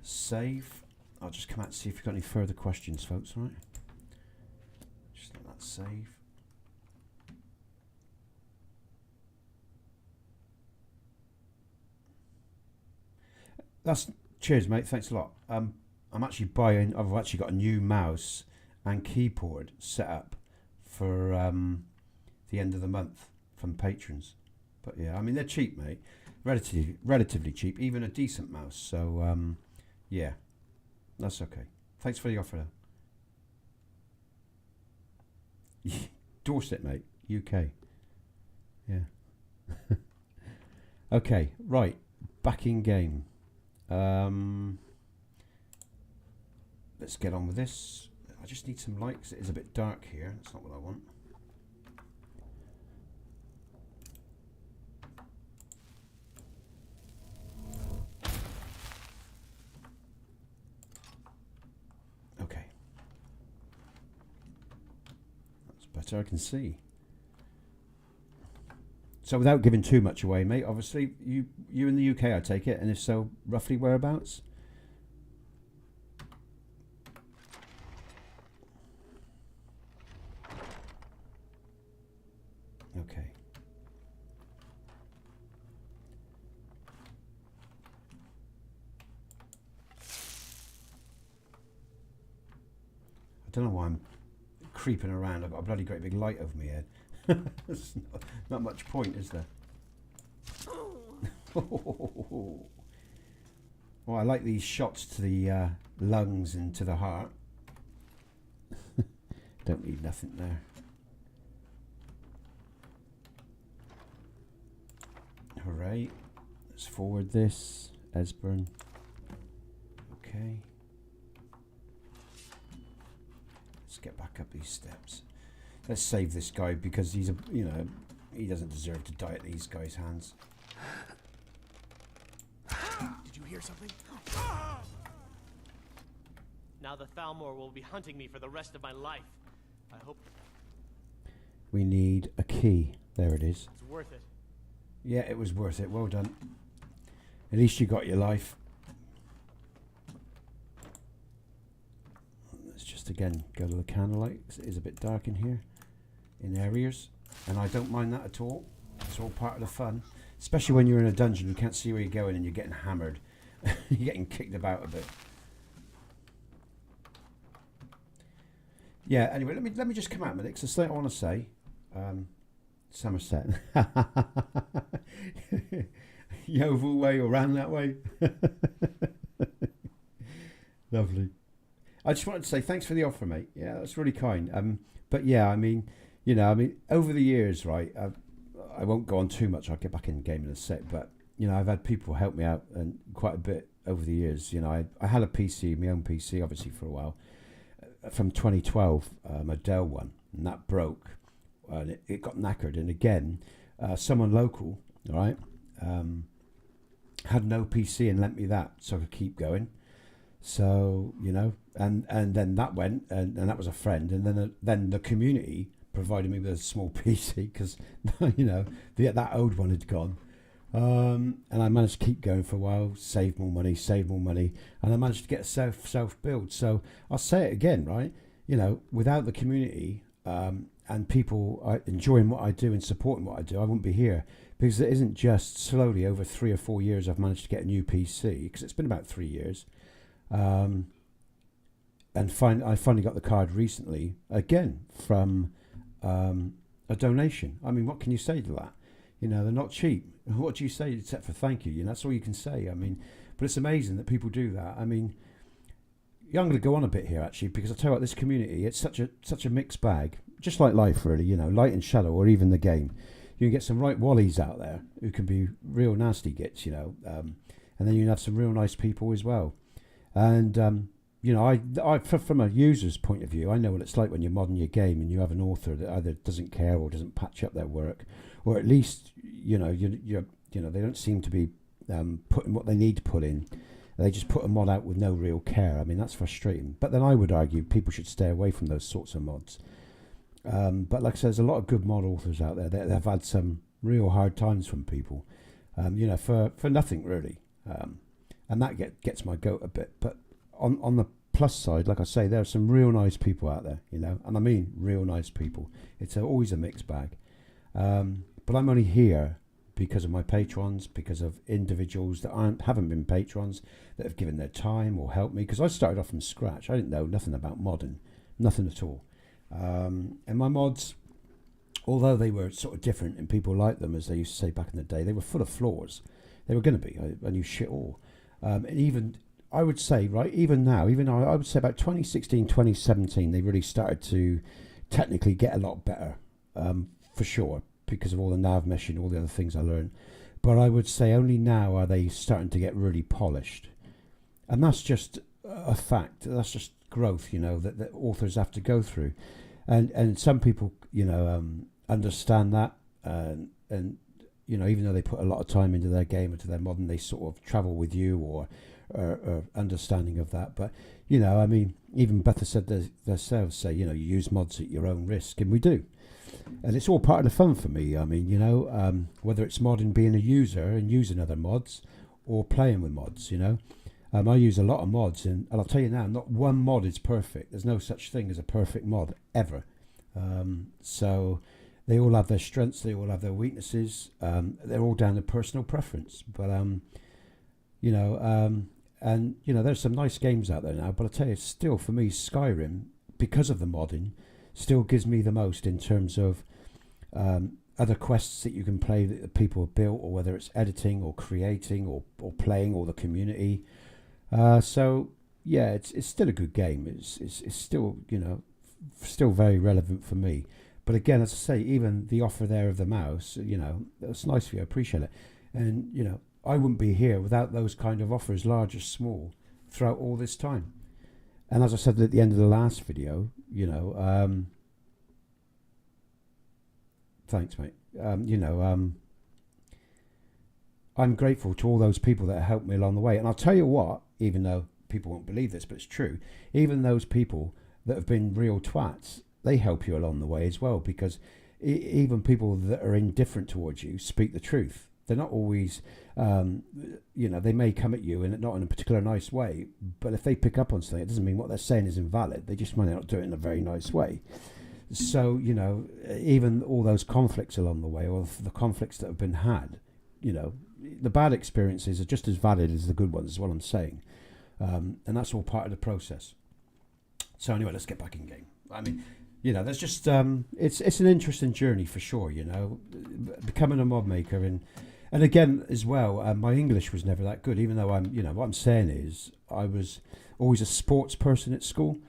Save. I'll just come out and see if you've got any further questions, folks, all right? Just let that save. That's cheers, mate. Thanks a lot. I'm actually buying. I've actually got a new mouse and keyboard set up for the end of the month from patrons. But yeah, I mean they're cheap, mate. Relatively cheap, even a decent mouse. So yeah, that's okay. Thanks for the offer, though. Dorset, mate. UK. Yeah. Okay, right. Back in game. Let's get on with this. I just need some light because it is a bit dark here. That's not what I want. Okay. That's better. I can see. So without giving too much away, mate, obviously you in the UK, I take it, and if so, roughly whereabouts? Okay. I don't know why I'm creeping around. I've got a bloody great big light over my head. There's not much point, is there? Well, I like these shots to the lungs and to the heart. Don't need nothing there. Hooray. Let's forward this. Esbern. Okay. Let's get back up these steps. Let's save this guy because he's he doesn't deserve to die at these guys' hands. Did you hear something? Now the Thalmor will be hunting me for the rest of my life. I hope We need a key. There it is. it's worth it. Yeah, it was worth it. Well done. At least you got your life. Let's just again go to the candlelight. It is a bit dark in here. In areas, and I don't mind that at all. It's all part of the fun, especially when you're in a dungeon. You can't see where you're going and you're getting hammered. You're getting kicked about a bit. Yeah, anyway, let me just come out with it, because there's something I want to say. Somerset. Yeovil way or round that way. Lovely. I just wanted to say thanks for the offer, mate. Yeah, that's really kind. But yeah, I mean, over the years, right, I won't go on too much. I'll get back in the game in a sec. But, I've had people help me out and quite a bit over the years. I had a PC, my own PC, obviously, for a while. From 2012, a Dell one, and that broke. And it got knackered. And again, someone local, right, had no PC and lent me that so I could keep going. So, and then that went, and that was a friend. And then the community provided me with a small PC because, that old one had gone. And I managed to keep going for a while, save more money, and I managed to get a self-build. So I'll say it again, right? Without the community and people enjoying what I do and supporting what I do, I wouldn't be here. Because it isn't just slowly over 3 or 4 years I've managed to get a new PC, because it's been about 3 years. And I finally got the card recently, again, from a donation. I mean, what can you say to that? They're not cheap. What do you say except for thank you? That's all you can say. I mean, but it's amazing that people do that. I mean, I'm going to go on a bit here, actually, because I tell you what, this community, it's such a mixed bag, just like life, really, light and shallow, or even the game. You can get some right wallies out there who can be real nasty gits, and then you can have some real nice people as well. And, from a user's point of view, I know what it's like when you're modding your game and you have an author that either doesn't care or doesn't patch up their work, or at least, they don't seem to be putting what they need to put in. They just put a mod out with no real care. I mean, that's frustrating. But then I would argue people should stay away from those sorts of mods. But like I said, there's a lot of good mod authors out there that have had some real hard times from people, for nothing really. And that gets my goat a bit. But on the plus side, like I say, there are some real nice people out there, and I mean real nice people. It's always a mixed bag. But I'm only here because of my patrons, because of individuals that haven't been patrons, that have given their time or helped me. Because I started off from scratch. I didn't know nothing about modding, nothing at all. And my mods, although they were sort of different and people liked them, as they used to say back in the day, they were full of flaws. They were going to be. I knew shit all. And even, I would say, right, even now, I would say about 2016, 2017, they really started to technically get a lot better, for sure, because of all the nav meshing, all the other things I learned. But I would say only now are they starting to get really polished. And that's just a fact. That's just growth, that authors have to go through. And some people, understand that. And even though they put a lot of time into their game, into their modern, they sort of travel with you or understanding of that. But, I mean, even Bethesda said themselves say, you use mods at your own risk. And we do. And it's all part of the fun for me. I mean, whether it's modding, being a user and using other mods, or playing with mods, I use a lot of mods, and I'll tell you now, not one mod is perfect. There's no such thing as a perfect mod, ever. So they all have their strengths, they all have their weaknesses. They're all down to personal preference. But, there's some nice games out there now. But I'll tell you, still, for me, Skyrim, because of the modding, still gives me the most in terms of other quests that you can play that people have built, or whether it's editing or creating or playing, or the community. So yeah, it's still a good game. It's still still very relevant for me. But again, as I say, even the offer there of the mouse, that's nice for you. I appreciate it. And I wouldn't be here without those kind of offers, large or small, throughout all this time. And as I said at the end of the last video, thanks, mate. I'm grateful to all those people that helped me along the way. And I'll tell you what, even though people won't believe this, but it's true, even those people that have been real twats, they help you along the way as well, because even people that are indifferent towards you speak the truth. They're not always, they may come at you and not in a particular nice way, but if they pick up on something, it doesn't mean what they're saying is invalid. They just might not do it in a very nice way. So, even all those conflicts along the way, or the conflicts that have been had, the bad experiences are just as valid as the good ones, is what I'm saying. And that's all part of the process. So anyway, let's get back in game. I mean, there's just, it's an interesting journey for sure, becoming a mod maker. And again, as well, my English was never that good, even though what I'm saying is I was always a sports person at school.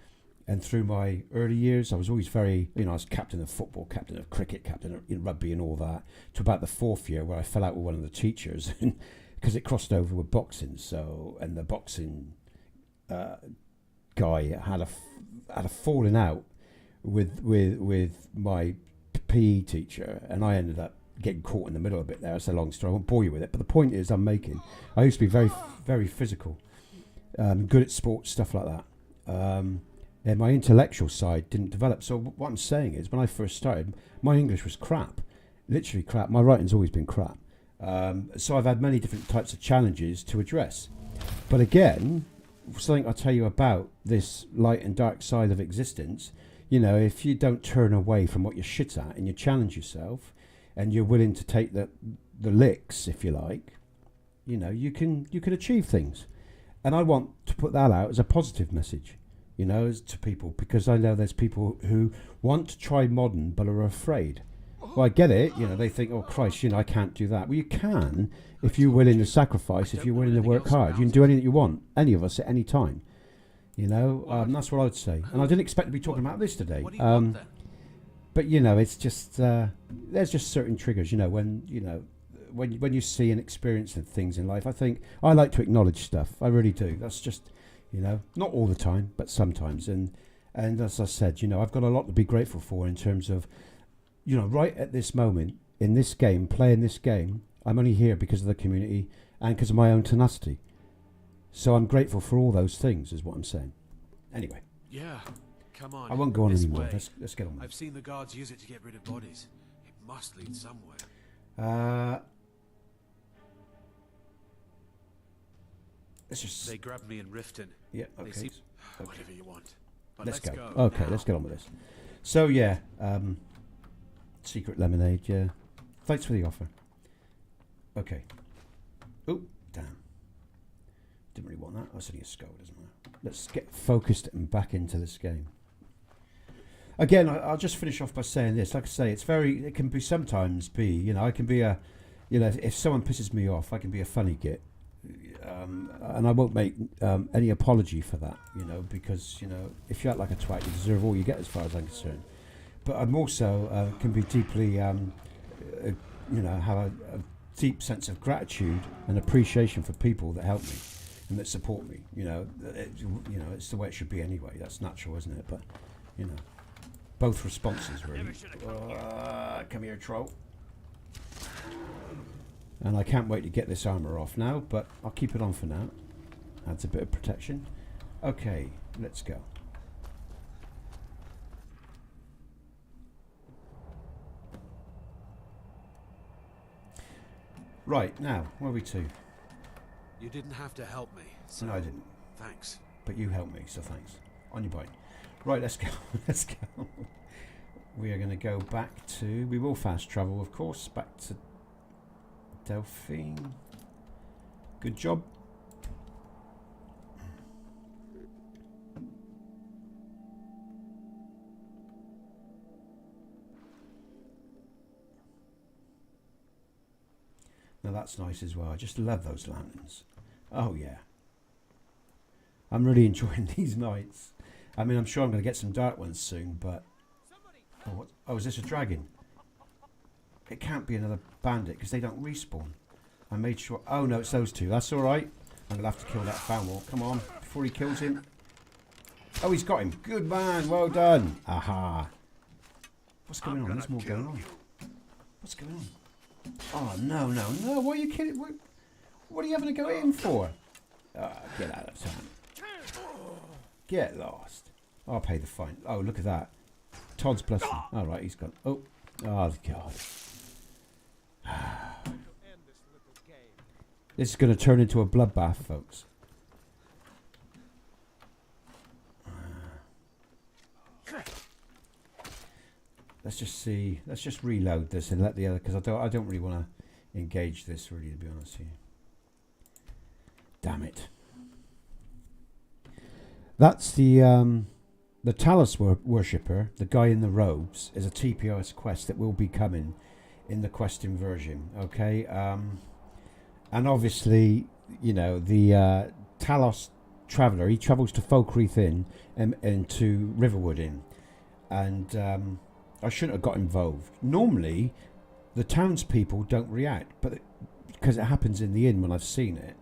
And through my early years, I was always very, I was captain of football, captain of cricket, captain of rugby and all that, to about the fourth year where I fell out with one of the teachers because it crossed over with boxing. So, and the boxing guy had a falling out with my PE teacher, and I ended up getting caught in the middle a bit there. It's a long story. I won't bore you with it. But the point is, I used to be very, very physical, good at sports, stuff like that. And my intellectual side didn't develop. So what I'm saying is, when I first started, my English was crap, literally crap. My writing's always been crap. So I've had many different types of challenges to address. But again, something I'll tell you about this light and dark side of existence, if you don't turn away from what you're shit at and you challenge yourself and you're willing to take the licks, if you like, you can achieve things. And I want to put that out as a positive message. To people, because I know there's people who want to try modern but are afraid. Well, I get it. They think, oh Christ, I can't do that. Well, you can if you're willing to sacrifice, if you're willing to work hard. You can do anything you want, any of us at any time. That's what I would say. And I didn't expect to be talking about this today. But it's just there's just certain triggers. When you see and experience things in life, I think I like to acknowledge stuff. I really do. That's just. Not all the time, but sometimes. And as I said, I've got a lot to be grateful for in terms of, right at this moment in this game, playing this game, I'm only here because of the community and because of my own tenacity. So I'm grateful for all those things, is what I'm saying. Anyway. Yeah, come on. I won't go on this anymore. way. Let's get on with it. I've seen the guards use it to get rid of bodies. It must lead somewhere. Let's just... They grabbed me in Riften. Yeah, okay. Okay. Whatever you want. But Let's go. go. Okay, now. let's get on with this. So, yeah. Secret lemonade, yeah. Thanks for the offer. Okay. Oh, damn. Didn't really want that. That's only a skull, doesn't matter. Let's get focused and back into this game. Again, I'll just finish off by saying this. Like I say, it can be sometimes be, you know, I can be a, you know, if someone pisses me off, I can be a funny git. And I won't make any apology for that, you know, because, you know, if you act like a twat, you deserve all you get as far as I'm concerned. But I'm also can be deeply, you know, have a deep sense of gratitude and appreciation for people that help me and that support me. You know, it's the way it should be anyway. That's natural, isn't it? But, you know, both responses really. Come here, troll. And I can't wait to get this armor off now, but I'll keep it on for now. Adds a bit of protection. Okay, let's go. Right, now, where are we to? You didn't have to help me. So No, I didn't. Thanks. But you helped me, so thanks. On your bike. Right, let's go. Let's go. We are going to go back to... We will fast travel, of course, back to Delphine. Good job. Now that's nice as well. I just love those lanterns. Oh yeah. I'm really enjoying these nights. I mean, I'm sure I'm going to get some dark ones soon, but... Oh, what? Oh, is this a dragon? It can't be another bandit because they don't respawn. I made sure... Oh no, it's those two. That's alright. I'm going to have to kill that Thalmor. Come on, before he kills him. Oh, he's got him. Good man, well done. Aha. What's going on? There's more going on. What's going on? Oh, no, no, no. Why are you kidding? What are you having to go in for? Get out of town. Get lost. I'll pay the fine. Oh, look at that. Todd's blessing. All right, he's gone. Oh, God. This is going to turn into a bloodbath, folks. Let's just see. Let's just reload this and let the other, because I don't really want to engage this, really, to be honest here. Damn it. That's the Talos worshipper, the guy in the robes, is a TPOSC quest that will be coming in the questing version. Okay. And obviously, you know, the Talos traveller, he travels to Folkreath Inn and to Riverwood Inn, and I shouldn't have got involved. Normally, the townspeople don't react, but because it happens in the inn when I've seen it.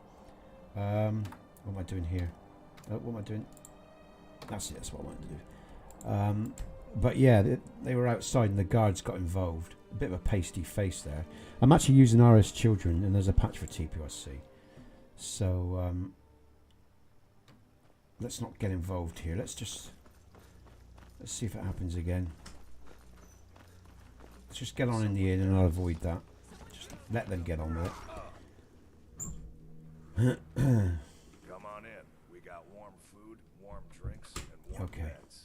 What am I doing here? What am I doing? That's it. That's what I wanted to do. But yeah, they were outside and the guards got involved. A bit of a pasty face there. I'm actually using RS Children, and there's a patch for TPOSC. So let's not get involved here. Let's see if it happens again. Let's just get on in the inn and I'll avoid that. Just let them get on with it. Come on in. We got warm food, warm drinks, and warm beds.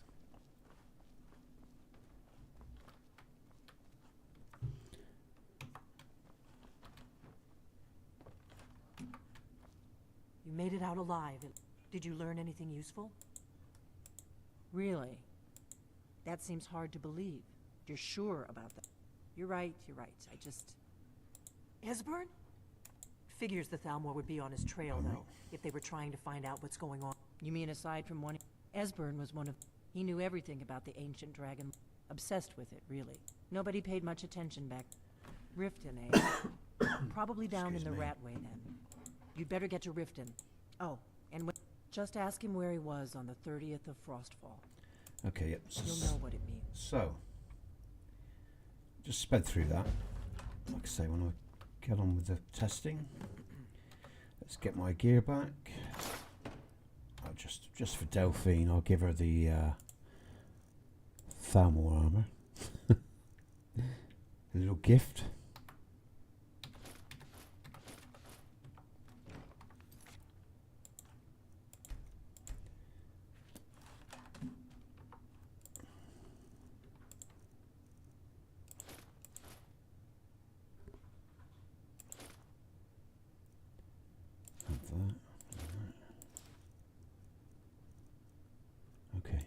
You made it out alive. Did you learn anything useful? Really? That seems hard to believe. You're sure about that? You're right, I just... Esbern? Figures the Thalmor would be on his trail, though, if they were trying to find out what's going on. You mean aside from one... Esbern was one of... He knew everything about the ancient dragon. Obsessed with it, really. Nobody paid much attention back... Riften, eh? Probably down in the Ratway, then. You'd better get to Riften. Oh, and just ask him where he was on the 30th of Frostfall. Okay, yep. You'll know what it means. So, just sped through that. Like I say, when I get on with the testing. Let's get my gear back. I'll just for Delphine, I'll give her the Thalmor armor. A little gift. Okay.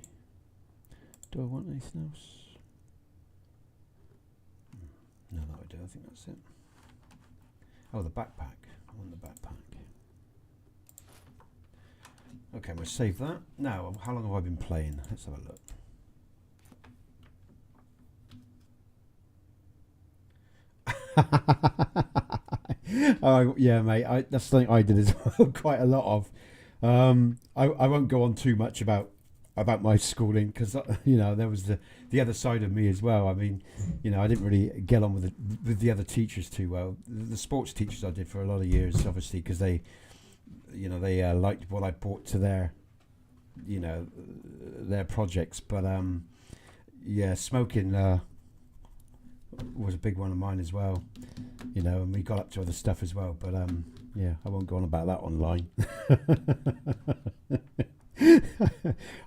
Do I want anything else? No, that would do. I think that's it. Oh, the backpack. I want the backpack. Okay, I'm going to save that. Now, how long have I been playing? Let's have a look. Oh, yeah, mate. That's something I did as well, quite a lot of. I won't go on too much about my schooling because you know there was the other side of me as well. I mean, you know, I didn't really get on with the other teachers too well. The sports teachers I did for a lot of years, obviously, because they liked what I brought to their projects. But yeah, smoking was a big one of mine as well. You know, and we got up to other stuff as well. But yeah, I won't go on about that online.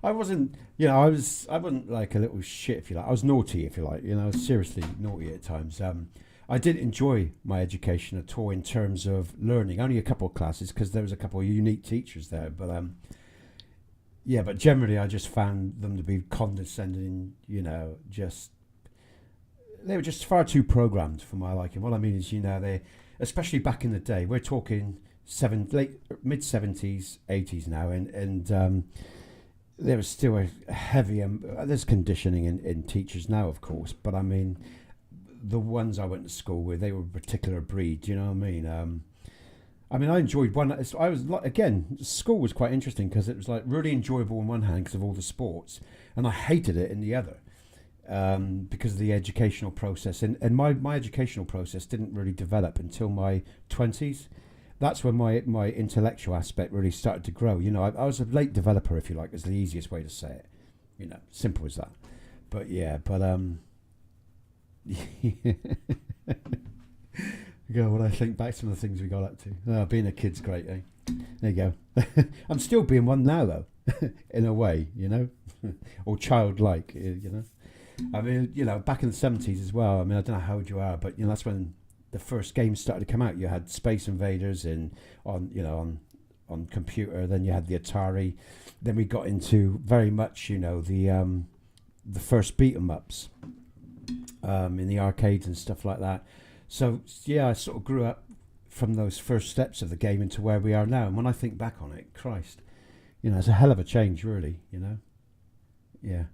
I wasn't like a little shit, if you like. I was naughty, if you like. You know, I was seriously naughty at times. I didn't enjoy my education at all in terms of learning. Only a couple of classes because there was a couple of unique teachers there. But yeah, but generally I just found them to be condescending. You know, they were just far too programmed for my liking. What I mean is, you know, they, especially back in the day, we're talking mid 70s, 80s now, and there was still a heavy, there's conditioning in teachers now, of course, but I mean, the ones I went to school with, they were a particular breed, do you know what I mean? I enjoyed one, again, school was quite interesting because it was like really enjoyable on one hand because of all the sports, and I hated it in the other. Because of the educational process, and my educational process didn't really develop until my 20s. That's when my intellectual aspect really started to grow. You know, I was a late developer, if you like, is the easiest way to say it. You know, simple as that. But yeah, God, when I think back to some of the things we got up to, being a kid's great, eh? There you go. I'm still being one now, though, in a way, you know, or childlike, you know. I mean, you know, back in the 70s as well. I mean, I don't know how old you are, but you know, that's when the first games started to come out. You had Space Invaders on computer. Then you had the Atari. Then we got into very much, you know, the first beat 'em ups in the arcades and stuff like that. So yeah, I sort of grew up from those first steps of the game into where we are now. And when I think back on it, Christ, you know, it's a hell of a change, really. You know, yeah.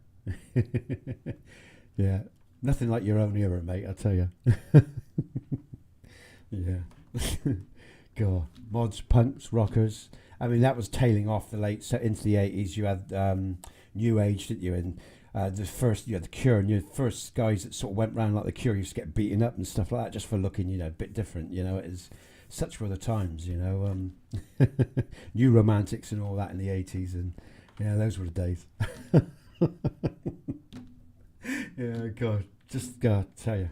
Yeah, nothing like your own era, mate, I tell you. Yeah. God, mods, punks, rockers. I mean, that was tailing off into the 80s. You had New Age, didn't you? And you had the Cure, and your first guys that sort of went round like the Cure used to get beaten up and stuff like that just for looking, you know, a bit different. You know, it is such were the times, you know. New Romantics and all that in the 80s, and yeah, those were the days. Yeah, God, just God, tell you,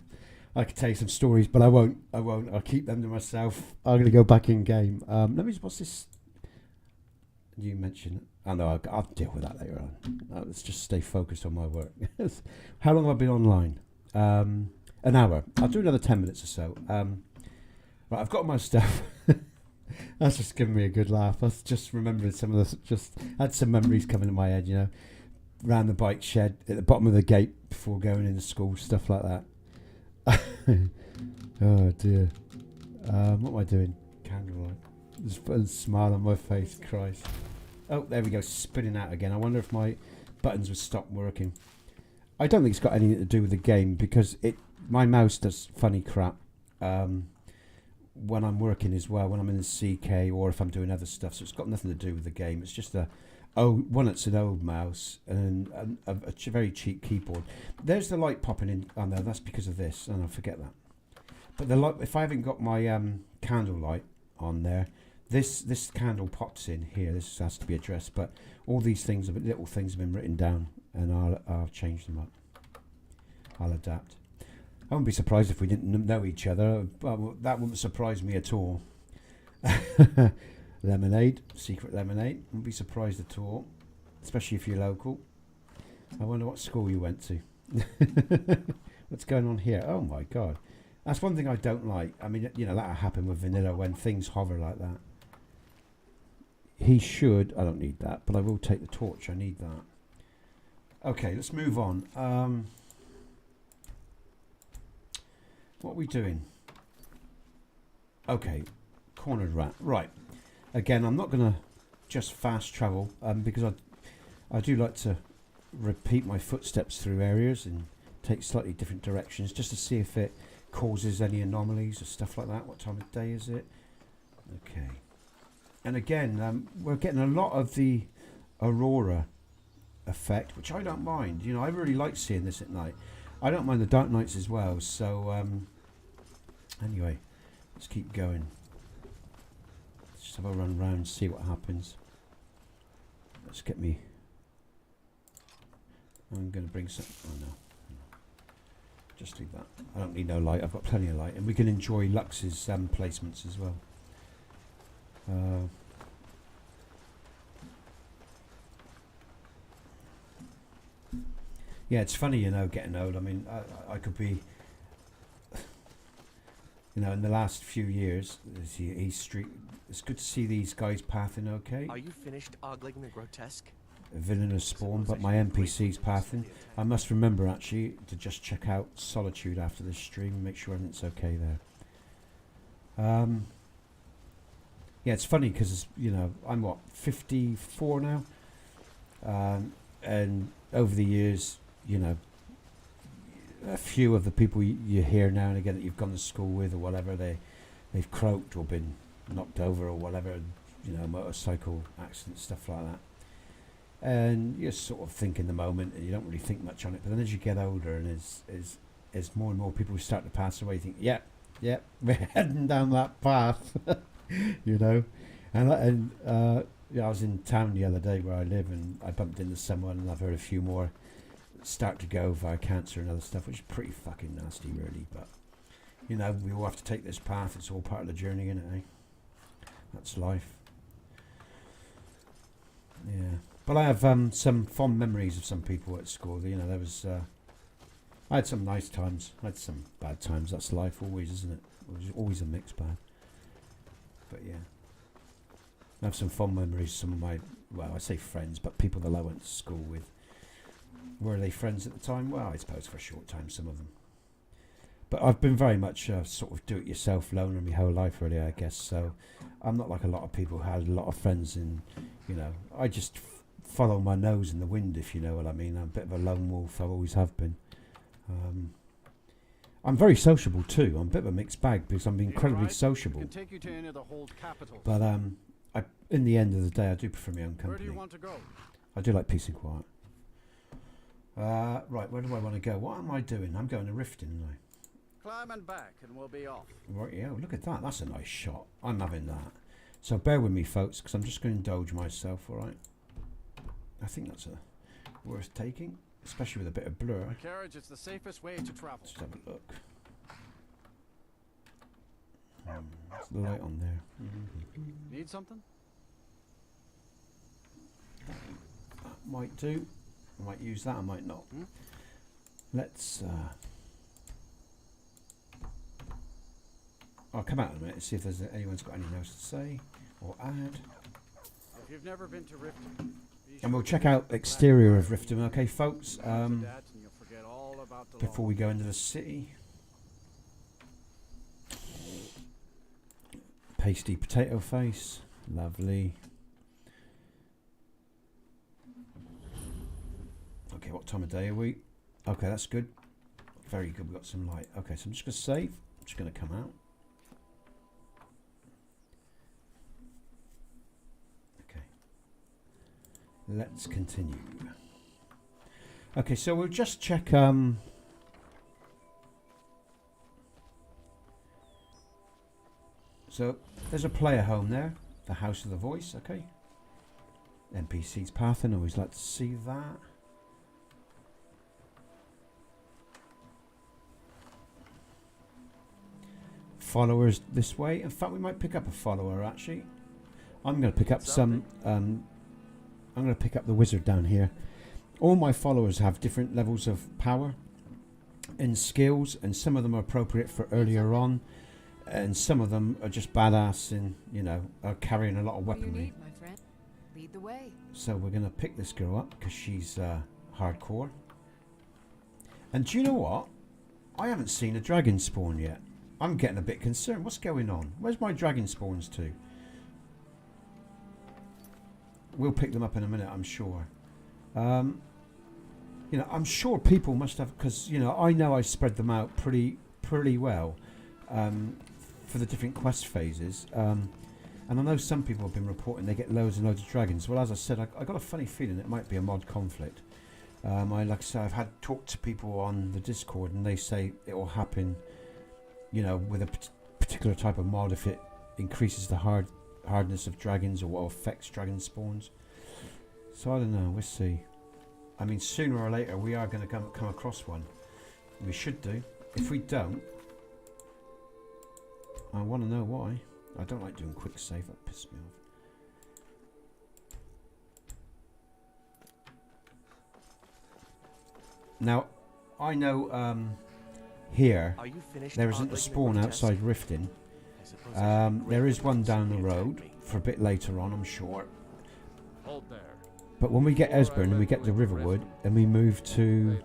I could tell you some stories, but I won't. I'll keep them to myself. I'm going to go back in game. Let me. What's this? You mentioned it. Oh no, I'll deal with that later on. Let's just stay focused on my work. How long have I been online? An hour. I'll do another 10 minutes or so. Right, I've got my stuff. That's just giving me a good laugh. I was just remembering some of the. Just had some memories coming in my head, you know. Round the bike shed at the bottom of the gate before going into school, stuff like that. Oh dear. What am I doing? Candlelight. Just putting a smile on my face, Christ. Oh, there we go, spinning out again. I wonder if my buttons would stop working. I don't think it's got anything to do with the game because my mouse does funny crap when I'm working as well, when I'm in the CK or if I'm doing other stuff. So it's got nothing to do with the game. It's just it's an old mouse and a very cheap keyboard. There's the light popping in. Oh no, that's because of this. Oh no, forget that. But the light, if I haven't got my candle light on there, This candle pops in here. This has to be addressed, but all these things, little things, have been written down, and I'll change them up. I'll adapt. I wouldn't be surprised if we didn't know each other. Well, that wouldn't surprise me at all. Lemonade, secret lemonade. Wouldn't be surprised at all, especially if you're local. I wonder what school you went to. What's going on here? Oh my god. That's one thing I don't like. I mean, you know, that'll happen with vanilla when things hover like that. He should. I don't need that, but I will take the torch. I need that. Okay, let's move on. What are we doing? Okay, cornered rat. Right. Again, I'm not going to just fast travel because I do like to repeat my footsteps through areas and take slightly different directions just to see if it causes any anomalies or stuff like that. What time of day is it? Okay. And again, we're getting a lot of the aurora effect, which I don't mind. You know, I really like seeing this at night. I don't mind the dark nights as well. So anyway, let's keep going. Let's just have a run round, see what happens. Let's get me. I'm going to bring some. Oh no. Just leave that. I don't need no light. I've got plenty of light, and we can enjoy Lux's placements as well. Yeah, it's funny, you know, getting old. I mean, I could be, you know, in the last few years, it's good to see these guys pathing okay. Are you finished ogling the grotesque? A villainous spawn, but my NPC's pathing. I must remember actually to just check out Solitude after this stream and make sure everything's okay there. Yeah, it's funny because, you know, I'm what, 54 now, and over the years, you know, a few of the people you hear now and again that you've gone to school with or whatever, they've croaked or been knocked over or whatever, you know, motorcycle accidents, stuff like that. And you sort of think in the moment, and you don't really think much on it. But then as you get older, and as more and more people start to pass away, you think, yeah, we're heading down that path, you know. And yeah, I was in town the other day where I live, and I bumped into someone, and I've heard a few more start to go via cancer and other stuff, which is pretty fucking nasty, really. But you know, we all have to take this path. It's all part of the journey, isn't it? Eh? That's life. Yeah. But I have some fond memories of some people at school. You know, there was I had some nice times. I had some bad times. That's life, always, isn't it? Always a mixed bag. But yeah, I have some fond memories. Some of my, well, I say friends, but people that I went to school with. Were they friends at the time? Well, I suppose for a short time, some of them. But I've been very much sort of do-it-yourself loner my whole life, really, I guess. So I'm not like a lot of people who had a lot of friends, and you know, I just follow my nose in the wind, if you know what I mean. I'm a bit of a lone wolf. I always have been. I'm very sociable too. I'm a bit of a mixed bag because I'm incredibly sociable. Can take you to any of the hold capitals. But in the end of the day, I do prefer my own company. Where do you want to go? I do like peace and quiet. Right, where do I want to go? What am I doing? I'm going to Riften, aren't I? Climb and back, and we'll be off. Right, yeah. Look at that. That's a nice shot. I'm having that. So bear with me, folks, because I'm just going to indulge myself. All right. I think that's worth taking, especially with a bit of blur. A carriage is the safest way to travel. Just have a look. There's the light on there. Need something? That might do. I might use that. I might not. Let's. I'll come out in a minute and see if there's anyone's got anything else to say or add. If you've never been to Riften, and we'll check out exterior of Riften, okay, folks? Before we go into the city. Pasty potato face. Lovely. Okay, what time of day are we? Okay, that's good. Very good, we've got some light. Okay, so I'm just going to save. I'm just going to come out. Let's continue. Okay, so we'll just check. So there's a player home there. the House of the Voice. Okay. NPC's pathing. Always like to see that. Followers this way. In fact, we might pick up a follower actually. I'm going to pick up some. I'm going to pick up the wizard down here. All my followers have different levels of power and skills, and some of them are appropriate for earlier on, and some of them are just badass and, you know, are carrying a lot of weaponry. What do you need, my friend? Lead the way. So we're going to pick this girl up because she's hardcore. And do you know what? I haven't seen a dragon spawn yet. I'm getting a bit concerned. What's going on? Where's my dragon spawns to? We'll pick them up in a minute, I'm sure. You know, I'm sure people must have, because, you know I spread them out pretty well for the different quest phases. And I know some people have been reporting they get loads and loads of dragons. Well, as I said, I got a funny feeling it might be a mod conflict. Like I say, I've had talked to people on the Discord, and they say it will happen, you know, with a particular type of mod if it increases the hardness of dragons or what affects dragon spawns. So I don't know. We'll see. I mean, sooner or later we are going to come across one. We should do. If we don't, I want to know why. I don't like doing quick save. That pisses me off. Now, I know here there isn't a spawn outside Riften. There is one down the road for a bit later on, I'm sure. Hold there. But when we get Esbern and we get to Riverwood and we move to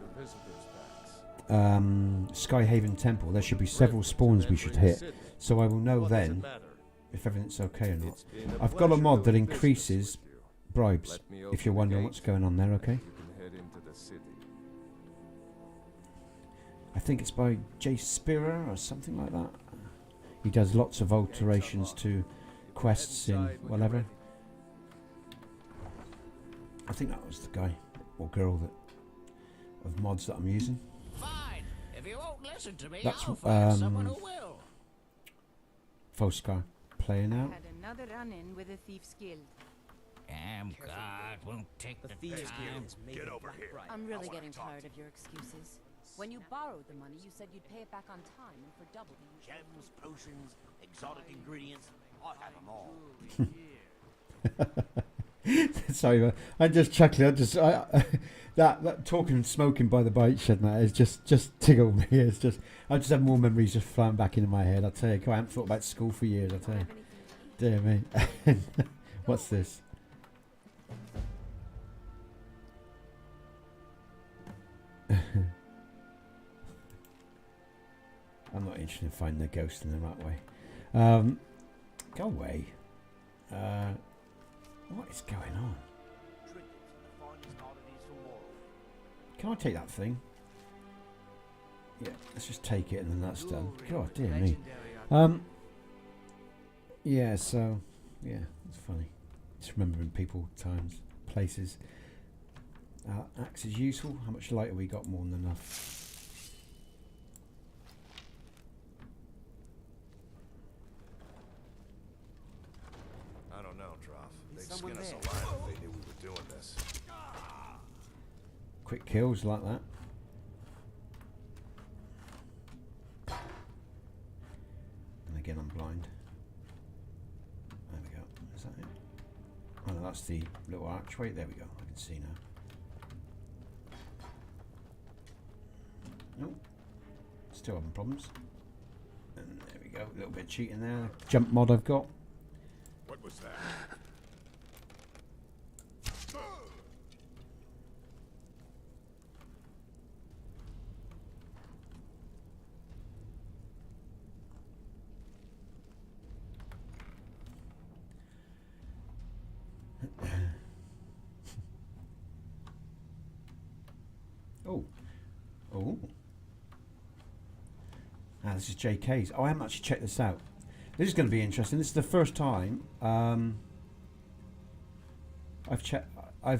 Skyhaven Temple, there should be several spawns we should hit. So I will know then if everything's okay or not. I've got a mod that increases bribes, if you're wondering what's going on there, okay? I think it's by Jay Spira or something like that. He does lots of alterations to quests in whatever. I think that was the guy or girl that of mods that I'm using. Fine. If you won't listen to me, That's I'll find someone who will. Foscar playing out. Had another run-in with a thief's guild. Damn God won't take the time. Get over here. I'm really getting tired of your excuses. When you borrowed the money, you said you'd pay it back on time and for double the usual. Gems, potions, exotic ingredients. I have them all. Sorry, I'm just chuckling. That talking and smoking by the bike shed, that is just tickled me. It's just I just have more memories just flying back into my head. I tell you, I haven't thought about school for years. I tell you, dear me. What's this? I'm not interested in finding a ghost in the right way. Go away. What is going on? Can I take that thing? Yeah, let's just take it and then that's done. God, dear me. Yeah, so, yeah, it's funny. Just remembering people, times, places. Axe is useful. How much lighter we got? More than enough. I don't know, Droff. They'd skin us alive if they knew we were doing this. Quick kills like that. And again, I'm blind. There we go. Is that it? Oh, no, that's the little archway. There we go. I can see now. Nope. Still having problems. And there we go. A little bit of cheating there. Jump mod I've got. What was that? Oh. Ah, this is JK's. Oh, I haven't actually checked this out. This is going to be interesting. This is the first time I've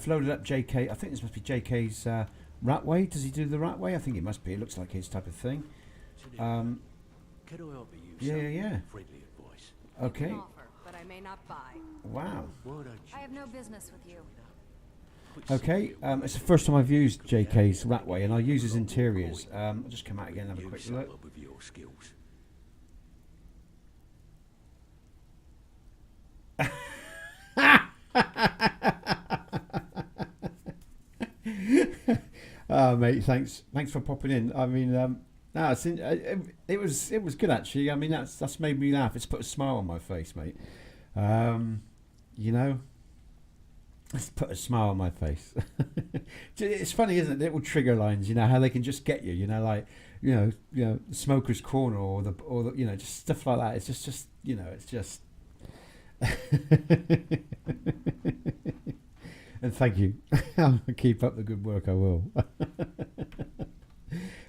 loaded up JK. I think this must be JK's Ratway. Does he do the Ratway? I think it must be. It looks like his type of thing. Could I help you? Yeah. Okay. Offer, but I may not buy. Wow. I have no business with you. Okay, it's the first time I've used JK's Ratway, and I'll use his interiors. I'll just come out again and have a quick look. Oh, mate, thanks for popping in. I mean, no, it was good actually. I mean, that's made me laugh. It's put a smile on my face, mate. You know, it's put a smile on my face. It's funny, isn't it? Little trigger lines. You know how they can just get you. You know, like you know, the smoker's corner or the you know, just stuff like that. It's just you know, it's just. And thank you. I'll keep up the good work. I will.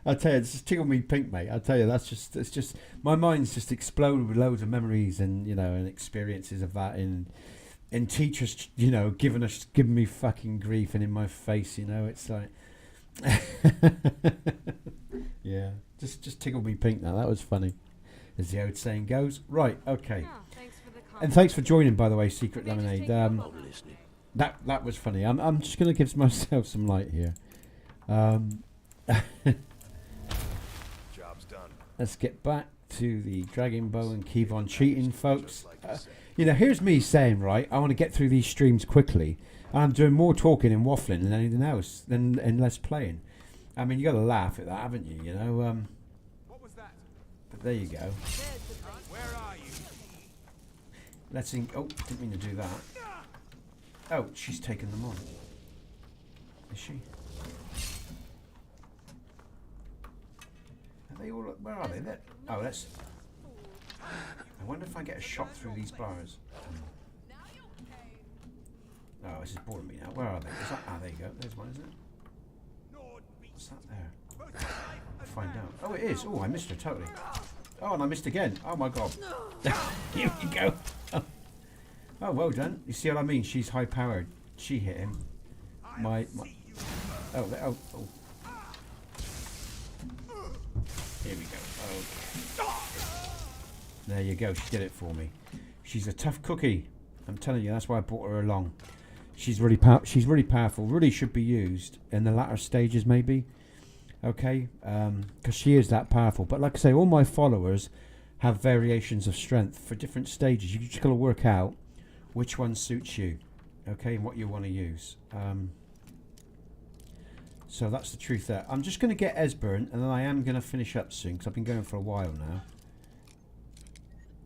I tell you, it's just tickled me pink, mate. I tell you, it's just my mind's just exploded with loads of memories and you know and experiences of that and teachers, you know, giving me fucking grief and in my face, you know. It's like, yeah, just tickled me pink. Now that was funny, as the old saying goes. Right, okay. Oh, thanks for the and thanks for joining, by the way, Secret Lemonade. That was funny. I'm just going to give myself some light here. Job's done. Let's get back to the Dragon Bow and keep on cheating, folks. You know, here's me saying, right, I want to get through these streams quickly. I'm doing more talking and waffling than anything else, and less playing. I mean, you got to laugh at that, haven't you? You know. What was that? But there you go. Where are you? Let's think. Oh, didn't mean to do that. Oh, she's taken them on. Is she? Are they all? Where are they? Oh, let's. I wonder if I get a shot through these bars. Oh, this is boring me now. Where are they? Is that, there you go. There's one, isn't it? What's that there? I'll find out. Oh, it is. Oh, I missed her totally. Oh, and I missed again. Oh my god. Here we go. Oh, well done. You see what I mean? She's high powered. She hit him. My. Oh. Here we go. Okay. There you go. She did it for me. She's a tough cookie. I'm telling you. That's why I brought her along. She's really powerful. Really should be used in the latter stages, maybe. Okay, because she is that powerful. But like I say, all my followers have variations of strength for different stages. You just got to work out which one suits you, okay, and what you want to use. So that's the truth there. I'm just going to get Esbern, and then I am going to finish up soon because I've been going for a while now.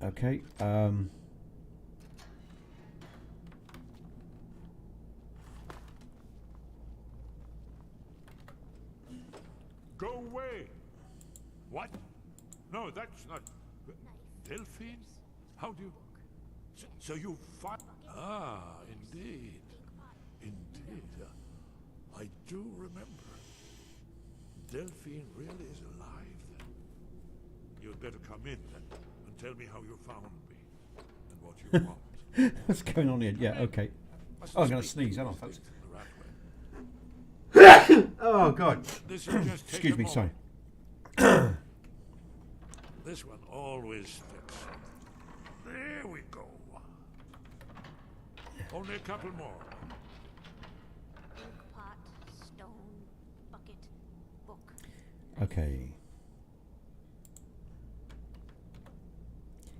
Okay. Go away! What? No, that's not... Delphine? How do you... So you fight... Ah, indeed. Indeed. I do remember. Delphine really is alive then. You'd better come in then and tell me how you found me and what you want. What's going on here? Yeah, okay. Oh, I'm going to sneeze. Hold on, folks. Oh, God. Excuse me, sorry. This one always sticks. There we go. Only a couple more. Pot, stone, bucket, book. Okay.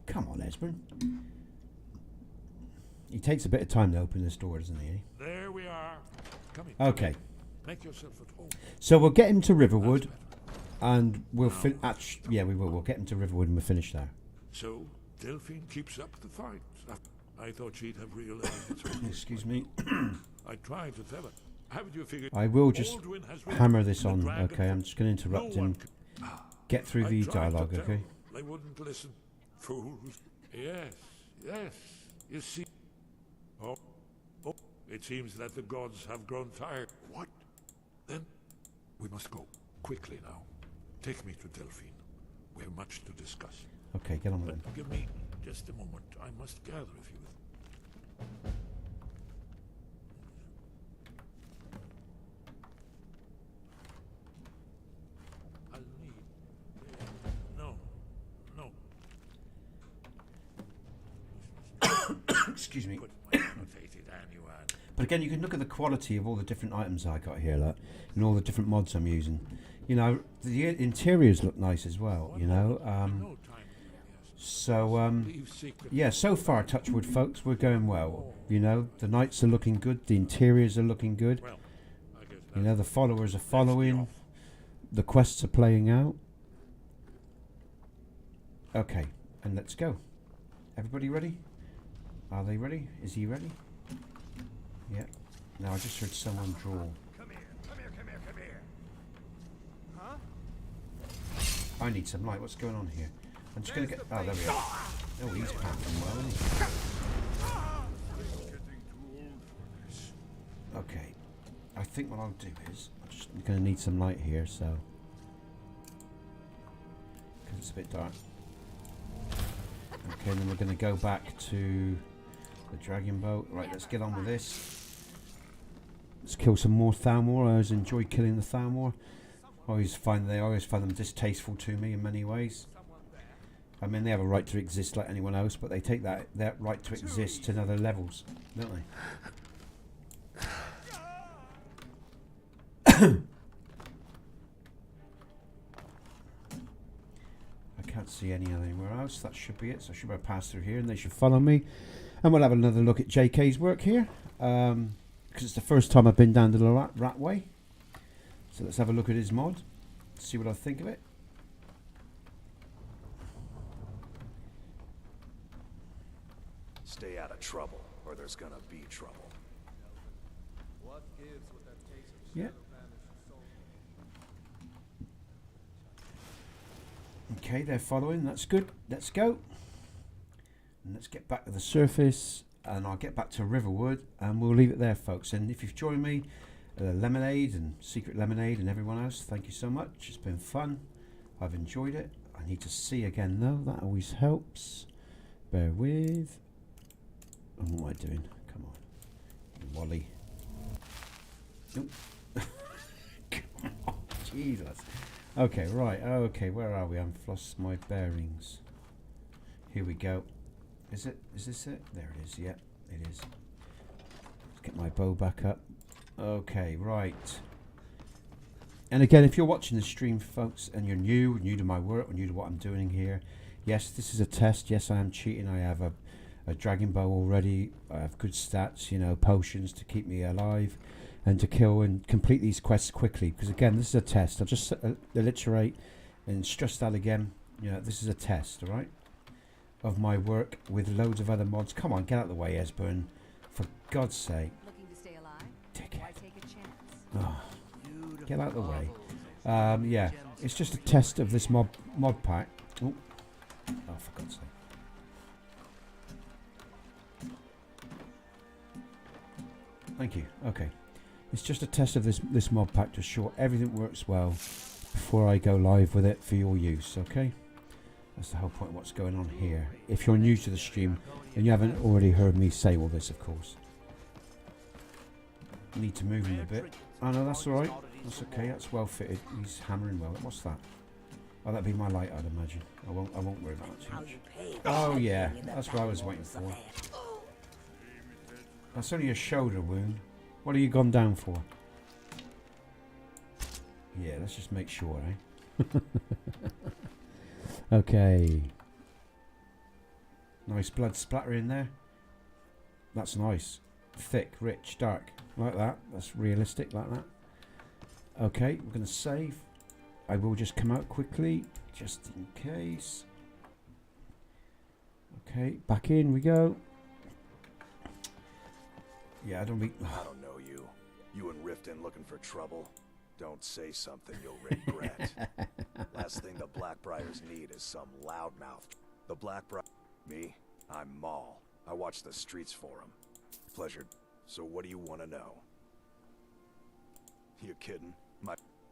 Come on, Esbern. He takes a bit of time to open this door, doesn't he? There we are. Come in. Okay. Make yourself at home. So we'll get him to Riverwood, and we'll yeah, we will. We'll get him to Riverwood, and we'll finish there. So Delphine keeps up the fight. I thought she'd have realized it's Excuse me. I tried to tell her. Haven't you figured? I will just hammer this on. Okay, I'm just going to interrupt him. Get through the dialogue. Okay. They wouldn't listen. Fools. Yes. Yes. You see. Oh. It seems that the gods have grown tired. What? Then we must go quickly now. Take me to Delphine. We have much to discuss. Okay, get on with it. Give me just a moment. I must gather a few. I'll need. No. Excuse me. Motivated anyone. But again, you can look at the quality of all the different items I got here, look, and all the different mods I'm using. You know, the interiors look nice as well, you know. Yeah, so far, touchwood, folks, we're going well. You know, the knights are looking good, the interiors are looking good. You know, the followers are following, the quests are playing out. Okay, and let's go. Everybody ready? Are they ready? Is he ready? Yeah. Now I just heard someone draw. Come here, come here, come here, come here. Huh? I need some light. What's going on here? I'm just going to get... Oh, there we are. Oh, he's packing well, isn't he? Okay. I think what I'll do is... I'm just going to need some light here, so... Because it's a bit dark. Okay, and then we're going to go back to the dragon boat. Right, let's get on with this. Let's kill some more Thalmor. I always enjoy killing the Thalmor. I always find them distasteful to me in many ways. I mean, they have a right to exist like anyone else, but they take that right to exist to other levels, don't they? I can't see anywhere else. That should be it. So I should be able to pass through here, and they should follow me. And we'll have another look at JK's work here, because it's the first time I've been down to the rat way. So let's have a look at his mod, see what I think of it. Stay out of trouble, or there's gonna be trouble. What gives with that case of Yeah. Okay, they're following. That's good. Let's go. And let's get back to the surface, and I'll get back to Riverwood, and we'll leave it there, folks. And if you've joined me, Lemonade and Secret Lemonade and everyone else, thank you so much. It's been fun. I've enjoyed it. I need to see again though. That always helps. Bear with. And what am I doing? Come on, Wally. Nope. Come on, Jesus. Okay, right. Okay, where are we? I've lost my bearings. Here we go. Is it? Is this it? There it is. Yeah, it is. Let's get my bow back up. Okay, right. And again, if you're watching the stream, folks, and you're new to my work, or new to what I'm doing here, yes, this is a test. Yes, I am cheating. I have a dragon bow already. I have good stats, you know, potions to keep me alive and to kill and complete these quests quickly. Because again, this is a test. I'll just alliterate and stress that again. You know, this is a test, all right, of my work with loads of other mods. Come on, get out of the way, Esbern. For God's sake. Looking to stay alive? Dickhead. Why take a chance? Oh, get out of the way. Yeah, it's just a test of this mod pack. Oh, for God's sake. Thank you. Okay. It's just a test of this mod pack to ensure everything works well before I go live with it for your use, okay? That's the whole point of what's going on here. If you're new to the stream and you haven't already heard me say all this, of course. Need to move him a bit. Oh no, that's alright. That's okay, that's well fitted. He's hammering well. What's that? Oh, that'd be my light, I'd imagine. I won't worry about it too much. Oh yeah, that's what I was waiting for. That's only a shoulder wound. What have you gone down for? Yeah, let's just make sure, eh? Okay. Nice blood splatter in there. That's nice. Thick, rich, dark. Like that. That's realistic, like that. Okay, we're going to save. I will just come out quickly, just in case. Okay, back in we go. Yeah, I don't know you. You and Riften looking for trouble? Don't say something you'll regret. Last thing the Blackbriars need is some loudmouth. The Blackbriar... Me? I'm Maul. I watch the streets for him. Pleasure. So what do you want to know? You kidding?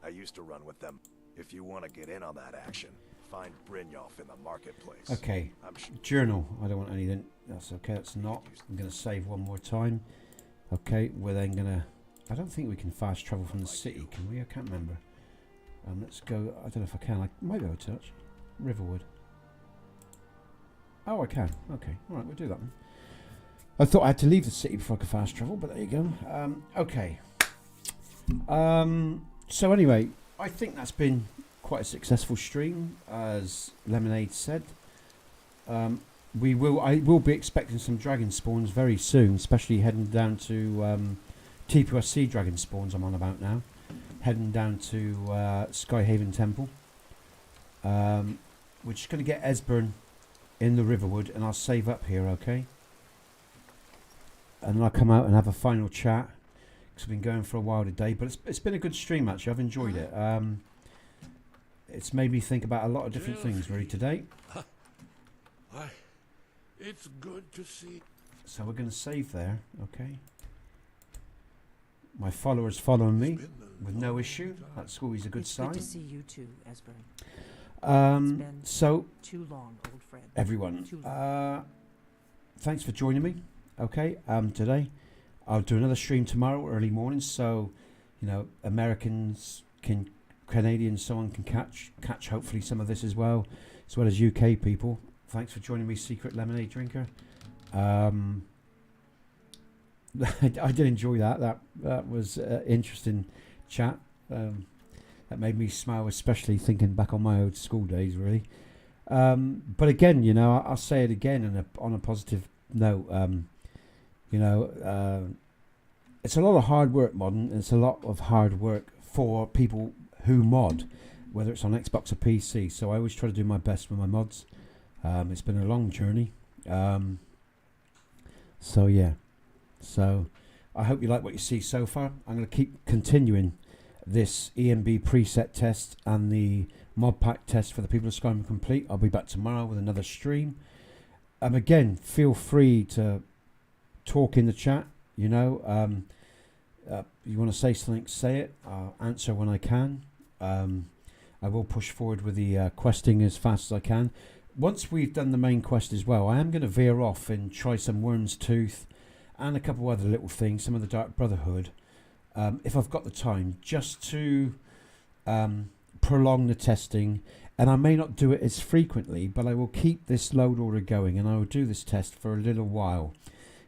I used to run with them. If you want to get in on that action, find Brynjolf in the marketplace. Okay. Journal. I don't want anything. That's okay. That's not. I'm going to save one more time. Okay. We're then going to... I don't think we can fast travel from the city, can we? I can't remember. Let's go. I don't know if I can. I might be able to touch. Riverwood. Oh, I can. Okay. All right. We'll do that one. I thought I had to leave the city before I could fast travel, but there you go. Okay. So anyway, I think that's been quite a successful stream, as Lemonade said. I will be expecting some dragon spawns very soon, especially heading down to TPOSC dragon spawns I'm on about now. Heading down to Skyhaven Temple. We're just going to get Esbern in the Riverwood, and I'll save up here, okay? And then I'll come out and have a final chat, because I've been going for a while today, but it's been a good stream actually. I've enjoyed it. It's made me think about a lot of different things really today. It's good to see. So we're going to save there, okay? My followers following me with no issue. That's always a good sign. Good to see you too, Esbern. It's been so too long, old friend. Everyone, thanks for joining me. Okay, today I'll do another stream tomorrow early morning, so you know Americans can, Canadians, someone can catch hopefully some of this as well as UK people. Thanks for joining me, Secret Lemonade Drinker. I did enjoy that. That was interesting chat. That made me smile, especially thinking back on my old school days, really. But again, you know, I'll say it again on a positive note. You know, it's a lot of hard work modding. It's a lot of hard work for people who mod, whether it's on Xbox or PC. So I always try to do my best with my mods. It's been a long journey. So yeah. So I hope you like what you see so far. I'm going to keep continuing this EMB preset test and the mod pack test for the people of Skyrim Complete. I'll be back tomorrow with another stream. Again, feel free to talk in the chat. You know, you want to say something, say it. I'll answer when I can. I will push forward with the questing as fast as I can. Once we've done the main quest as well, I am going to veer off and try some Worm's Tooth and a couple other little things, some of the Dark Brotherhood, if I've got the time, just to prolong the testing. And I may not do it as frequently, but I will keep this load order going, and I will do this test for a little while,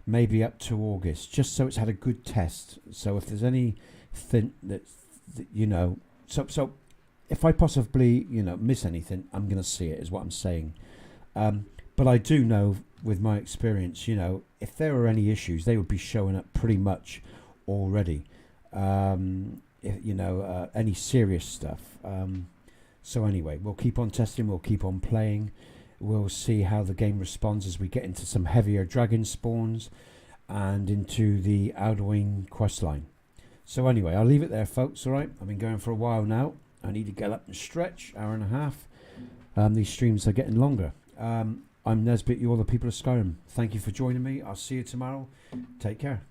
maybe up to August, just so it's had a good test. So if there's anything that you know, so if I possibly, you know, miss anything, I'm going to see it, is what I'm saying. But I do know, with my experience, you know, if there were any issues, they would be showing up pretty much already. If, you know, any serious stuff. So anyway, we'll keep on testing, we'll keep on playing. We'll see how the game responds as we get into some heavier dragon spawns and into the Outerwing questline. So anyway, I'll leave it there, folks, all right? I've been going for a while now. I need to get up and stretch, hour and a half. These streams are getting longer. I'm Nesbit, you all the people of Skyrim. Thank you for joining me. I'll see you tomorrow. Take care.